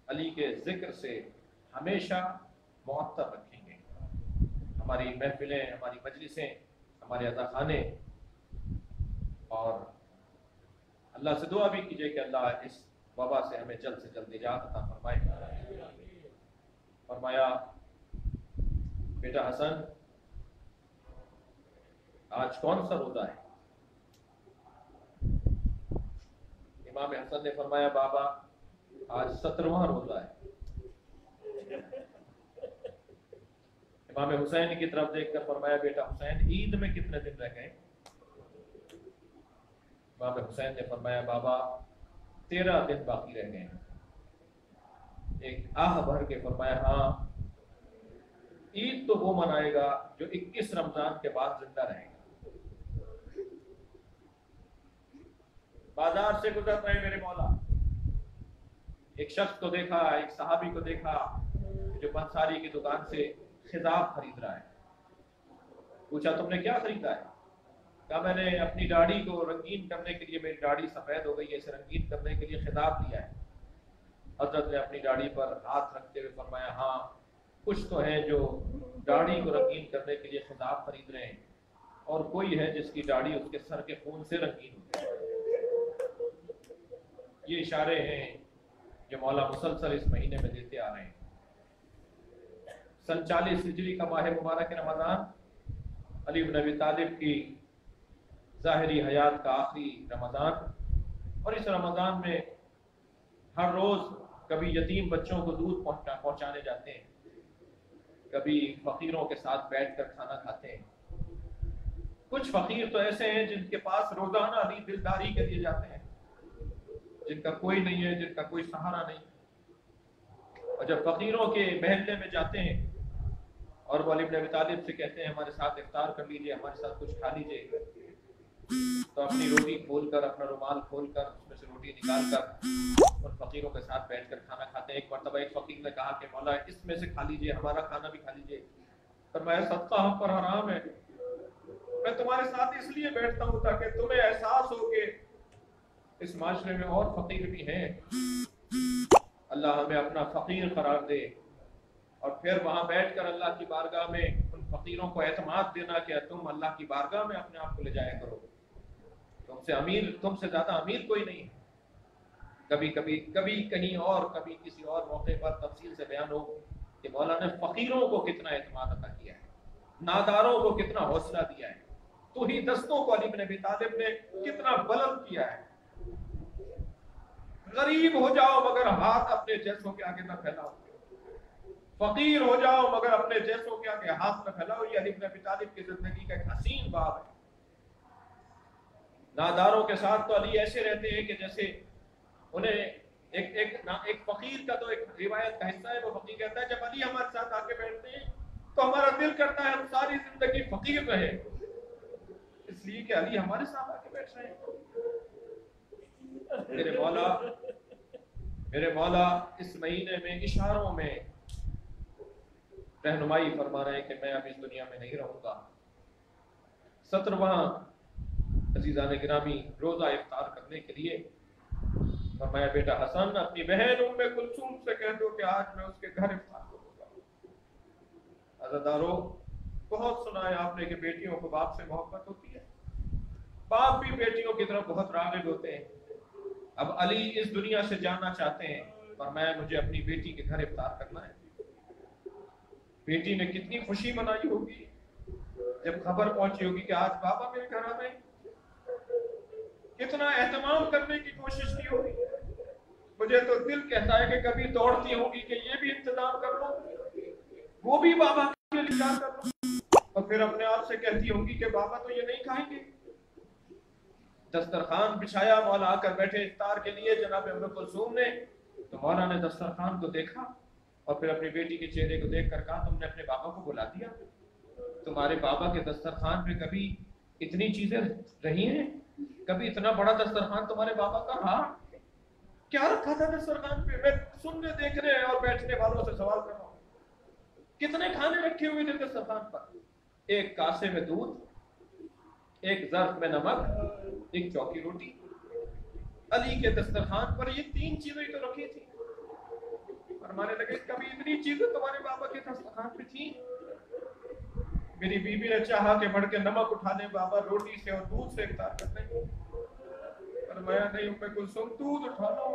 अली के जिक्र से हमेशा मुअत्तर रखेंगे। हमारी महफिलें, हमारी मजलिसें, हमारे अज़ाखाने, और अल्लाह से दुआ भी कीजिए कि अल्लाह इस वबा से हमें जल्द से जल्द निजात अता फरमाए। फरमाया, बेटा हसन, आज कौन सा रोजा है? इमाम हसन ने फरमाया, बाबा आज 17वां रोजा है। इमाम हुसैन की तरफ देखकर फरमाया, बेटा हुसैन, ईद में कितने दिन रह गए? इमाम हुसैन ने फरमाया, बाबा 13 दिन बाकी रह गए। एक आह भर के फरमाया, हाँ, ईद तो वो मनाएगा जो 21 रमजान के बाद जिंदा रहेगा। बाजार से गुजर रहे मेरे मौला, एक शख्स को देखा, एक सहाबी को देखा जो पंसारी की दुकान से खिजाब खरीद रहा है। पूछा, तुमने क्या खरीदा है? कहा, मैंने अपनी दाढ़ी को रंगीन करने के लिए, मेरी दाढ़ी सफेद हो गई है, इसे रंगीन करने के लिए खिजाब लिया है। हजरत ने अपनी दाढ़ी पर हाथ रखते हुए फरमाया, हाँ, कुछ तो हैं जो दाढ़ी को रंगीन करने के लिए खिजाब खरीद रहे हैं, और कोई है जिसकी दाढ़ी उसके सर के खून से रंगीन होती है। ये इशारे हैं जो मौला मुसलसल इस महीने में देते आ रहे हैं। 47 हिजरी का माह मुबारक रमज़ान, अली इब्न अबी तालिब की ज़ाहिरी हयात का आखिरी रमज़ान, और इस रमज़ान में हर रोज़ कभी यतीम बच्चों को दूध पहुँचाने जाते हैं, कभी फ़कीरों के साथ बैठकर खाना खाते हैं। कुछ फ़कीर तो ऐसे हैं जिनके पास रोज़ाना अली दिलदारी के लिए जाते हैं, जिनका कोई नहीं है, जिनका कोई सहारा नहीं। और जब फ़कीरों के महल्ले में जाते हैं और वो अली इब्न अबी तालिब से कहते हैं, हमारे साथ इफ्तार कर लीजिए, हमारे साथ कुछ खा लीजिए, तो अपनी रोटी खोलकर, अपना रुमाल खोलकर उसमें से रोटी निकालकर उन फ़कीरों के साथ बैठकर खाना खाते हैं। एक मरतबा एक फ़कीर ने कहा कि मौला, इसमें से खा लीजिए, हमारा खाना भी खा लीजिए। फरमाया, सदका हम पर हराम है, मैं तुम्हारे साथ इसलिए बैठता हूँ ताकि तुम्हें एहसास हो कि इस माशरे में और फ़कीर भी हैं। अल्लाह हमें अपना फ़कीर करार दे, और फिर वहाँ बैठकर अल्लाह की बारगाह में उन फ़कीरों को एतमाद देना कि तुम अल्लाह की बारगाह में अपने आप को ले जाया करो, तुमसे अमीर, तुमसे ज़्यादा अमीर कोई नहीं है। कभी कभी कभी कहीं और, कभी किसी और मौके पर तफसील से बयान हो कि मौला ने फ़कीरों को कितना एतमाद अता किया है, नादारों को कितना हौसला दिया है, तो ही दस्तों को अली इब्न अबी तालिब ने कितना बुलंद किया है। गरीब हो जाओ मगर हाथ अपने जैसों के आगे न फैलाओ, फकीर हो जाओ मगर अपने जैसों के आगे हाथ न फैलाओ। ये अली इब्न अबी तालिब की जिंदगी का एक हसीन बाब है। नादारों के साथ तो अली ऐसे रहते हैं कि जैसे उन्हें एक फकीर का तो एक रिवायत का हिस्सा है, वो फकीर कहता है जब अली हमारे साथ आके बैठते हैं तो हमारा दिल करता है हम सारी जिंदगी फकीर रहे, इसलिए कि अली हमारे साथ आके बैठ रहे हैं। मेरे मौला इस महीने में इशारों में रहनुमाई फरमा रहे हैं कि मैं अब इस दुनिया में नहीं रहूंगा। 17वां अजीज़ान गिरामी रोजा इफ्तार करने के लिए फरमाया बेटा हसन अपनी बहन उम्मे कुलसूम से कह दो कि आज मैं उसके घर इफ्तार करूंगा। अज़ादारों, बहुत सुना है आपने कि बेटियों को बाप से मोहब्बत होती है, बाप भी बेटियों की तरफ बहुत राग़िब होते हैं। अब अली इस दुनिया से जाना चाहते हैं, फरमाया मुझे अपनी बेटी के घर इफ्तार करना है। बेटी ने कितनी खुशी मनाई होगी जब खबर पहुंची होगी कि आज बाबा मेरे घर आ गए, कितना एहतमाम करने की कोशिश की होगी। मुझे तो दिल कहता है कि कभी दौड़ती होगी कि ये भी इंतजाम कर लो, वो भी बाबा के लिए कर लो, और फिर अपने आप से कहती होगी कि बाबा तो ये नहीं खाएंगे। दस्तरखान बिछाया, मौला आकर बैठे इफ्तार के लिए जनाब उम्मे कुलसूम ने, तो मौला ने दस्तरखान को देखा और फिर अपनी बेटी के चेहरे को देखकर कहा तुमने अपने बाबा को बुला दिया? तुम्हारे बाबा के दस्तरखान पे कभी इतनी चीजें रही हैं? कभी इतना बड़ा दस्तरखान तुम्हारे बाबा का रहा? क्या रखा था दस्तरखान पे? मैं सुनने देखने और बैठने वालों से सवाल कर रहा हूँ, कितने खाने रखे हुए थे दस्तरखान पर? एक कासे में दूध, एक ज़र्फ में नमक, एक चौकी रोटी। अली के दस्तरखान पर ये 3 चीजें तो रखी थी। फरमाने लगे कभी इतनी चीजें तुम्हारे बाबा के दस्तरखान पे थी? मेरी बीबी ने चाहा कि बढ़ के नमक उठा दे बाबा रोटी से और दूध से इफ्तार कर लें। फरमाया नहीं उम्मे कुलसूम दूध उठा लो।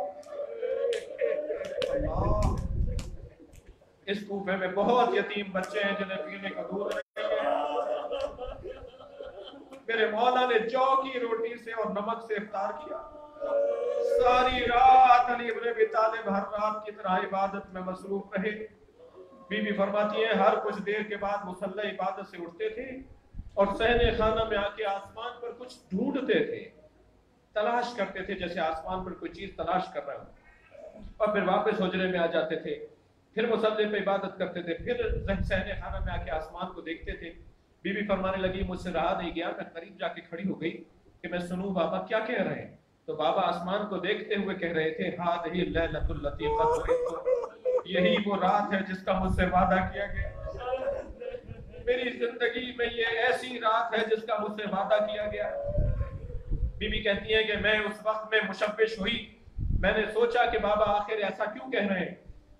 अल्लाह, इस कूफे में बहुत यतीम बच्चे हैं जिन्हें पीने का दूध नहीं है। मेरे मौला ने जौ की रोटी से और नमक से इफ्तार किया। सारी रात अली इब्न अबी तालिब हर रात की तरह इबादत में मसरूफ रहे। बीबी फरमाती है हर कुछ देर के बाद मुसल्ला इबादत से उठते थे और सहने खाना में आके आसमान पर कुछ ढूंढते थे, तलाश करते थे, जैसे आसमान पर कोई चीज तलाश कर रहे हो, और फिर वापस हुजरे में आ जाते थे, फिर मुसल्ले पे इबादत करते थे, फिर सहने खाना में आके आसमान को देखते थे। बीबी फरमाने लगी मुझसे रहा नहीं गया, मैं करीब जाके खड़ी हो गई कि मैं सुनूं बाबा क्या कह रहे हैं। तो बाबा आसमान को देखते हुए कह रहे थे हादिही लैलतुल लती क़द, यही वो रात है जिसका मुझसे वादा किया गया। मेरी जिंदगी में ये ऐसी रात है जिसका मुझसे वादा किया गया। बीबी कहती है कि मैं उस वक्त में मुशव्विश हुई, मैंने सोचा कि बाबा आखिर ऐसा क्यों कह रहे हैं,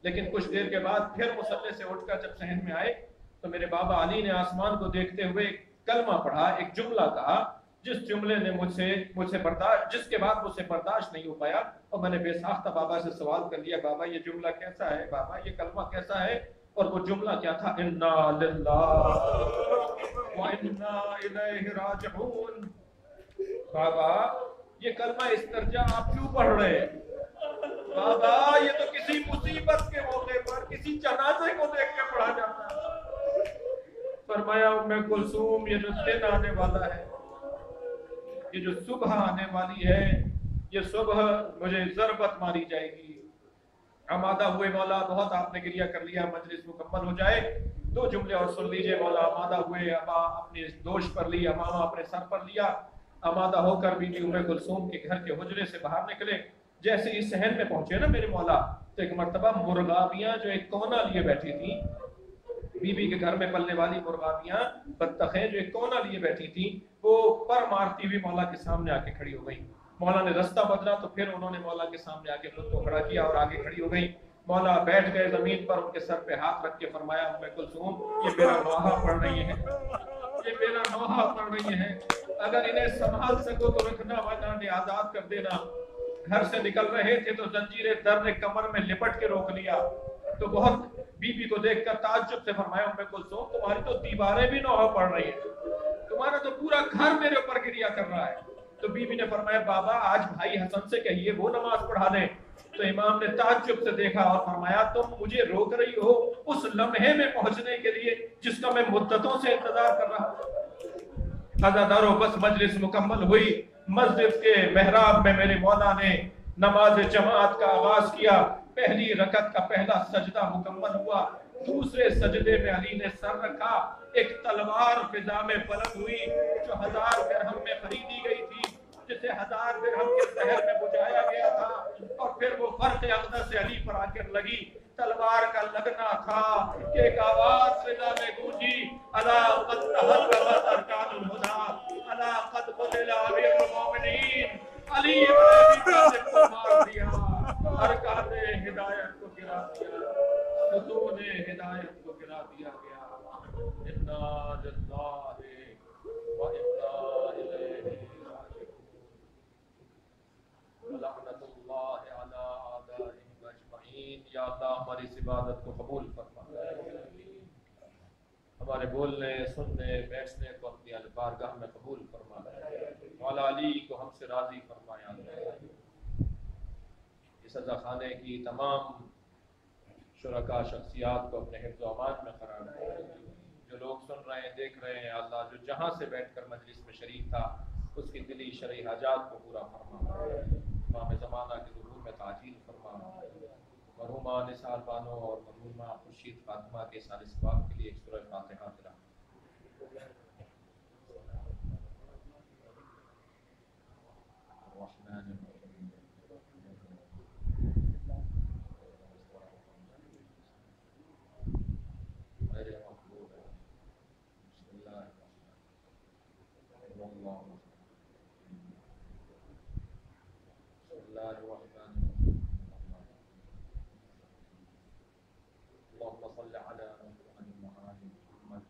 लेकिन कुछ देर के बाद फिर मुसल्ले से उठकर जब सहन में आए तो मेरे बाबा अली ने आसमान को देखते हुए एक कलमा पढ़ा, एक जुमला कहा, जिस जुमले ने मुझसे बर्दाश्त, जिसके बाद मुझसे बर्दाश्त नहीं हो पाया, और मैंने बेसाख्ता बाबा से सवाल कर लिया बाबा ये जुमला कैसा है, बाबा ये कलमा कैसा है? और वो जुमला क्या था? इन्ना लिल्लाह व इन्ना इलैहि राजिऊन। बाबा ये कलमा इस दर्जा आप क्यों पढ़ रहे हैं? बाबा ये तो किसी मुसीबत के मौके पर किसी जनाजे को देख के पढ़ा जाता है। फरमाया उम्मे कुलसूम ये जो दिन आने वाला है, ये जो सुबह आने वाली है, ये सुबह मुझे ज़रबत मारी जाएगी। आमादा हुए मौला, बहुत आपने क्रिया कर लिया, मजलिस मुकम्मल हो जाए, 2 जुमले और सुन लीजिए मौला। आमादा हुए, अबा अपने दोष पर ली, अमामा अपने सर पर लिया, आमादा होकर बीबी उम्मे कुलसूम के घर के हुजरे से बाहर निकले। जैसे इस सहन में पहुंचे ना मेरे मौला, तो एक मर्तबा मुर्गाबियां जो एक कोना लिए बैठी थी, बीबी के घर में पलने वाली मुर्गाबियां, बत्तखें जो एक कोना लिए बैठी थी, वो पर मारती हुई मौला के सामने आके खड़ी हो गई। मौला ने रास्ता बदला तो फिर उन्होंने मौला के सामने आके खुद को खड़ा किया और आगे खड़ी हो गई। मौला बैठ गए जमीन पर, उनके सर पे हाथ रख के फरमाया उम्मे कुलसूम ये मेरा नौहा पढ़ रही है, ये मेरा नौहा पढ़ रही है, अगर इन्हें संभाल सको तो रखना, वरना इन्हें आजाद कर देना। घर से निकल रहे थे तो जंजीरे दर ने कमर में लिपट के रोक लिया। तो बहुत बीबी को देखकर ताज्जुब से फरमाया उम्मे कुलसूम तुम्हारी तो दीवारें भी नौहा पढ़ रही है, तुम्हारा तो पूरा घर मेरे ऊपर गिरिया कर रहा है। तो बीबी ने फरमाया बाबा आज भाई हसन से कहिए वो नमाज पढ़ा दें। तो इमाम ने ताज्जुब से देखा और फरमाया तुम मुझे रोक रही हो उस लम्हे में पहुंचने के लिए जिसका मैं मुद्दतों से इंतजार कर रहा हूं। अज़ादारों बस मजलिस मुकम्मल हुई, مسجد کے محراب میں میرے مولا نے نماز جماعت کا آغاز کیا، پہلی رکعت کا پہلا سجدہ مکمل ہوا، دوسرے سجدے میں علی نے سر رکھا، ایک تلوار فضا میں بلند ہوئی جو 1000 درہم میں خریدی گئی تھی، جسے 1000 درہم کے زہر میں بجھایا گیا تھا، اور پھر وہ فرق اقدس سے علی پر آ کر لگی۔ تلوار کا لگنا تھا کہ ایک آواز فضا میں گونجی، الا قد تحررت ارکان الہدی، الا قد قتل امیر المومنین، علی ابن ابی طالب کو مار دیا، ارکان ہدایت کو گرا دیا، ستون ہدایت کو گرا دیا گیا۔ انا للہ و انا الیہ لعنت اللہ علی اعدائہم اجمعین۔ یا اللہ ہماری اس عبادت کو قبول فرما، ہمارے بولنے سننے بیٹھنے کو اپنی بارگاہ میں قبول فرما، مولا علی کو ہم سے راضی فرمایا۔ اس عزا خانے کی تمام شرکا شخصیات کو اپنے حفظ و امان میں قرار دے، جو لوگ سن رہے ہیں دیکھ رہے ہیں، اللہ جو جہاں سے بیٹھ کر مجلس میں شریک تھا اس کی دلی شرعی حاجات کو پورا فرما، امام زمانہ کے ظہور میں تعجیل فرما، مرحومہ نثار بانو اور مرحومہ خورشید فاطمہ کے سال ثواب کے لیے ایک سورہ فاتحہ تلاوت۔ الرحمن الرحیم غیر مغضوب علیہم، بسم اللہ الرحمن الرحیم، اللہ بسم اللہ الرحمن الرحیم، اللهم صل على محمد وعلى آل محمد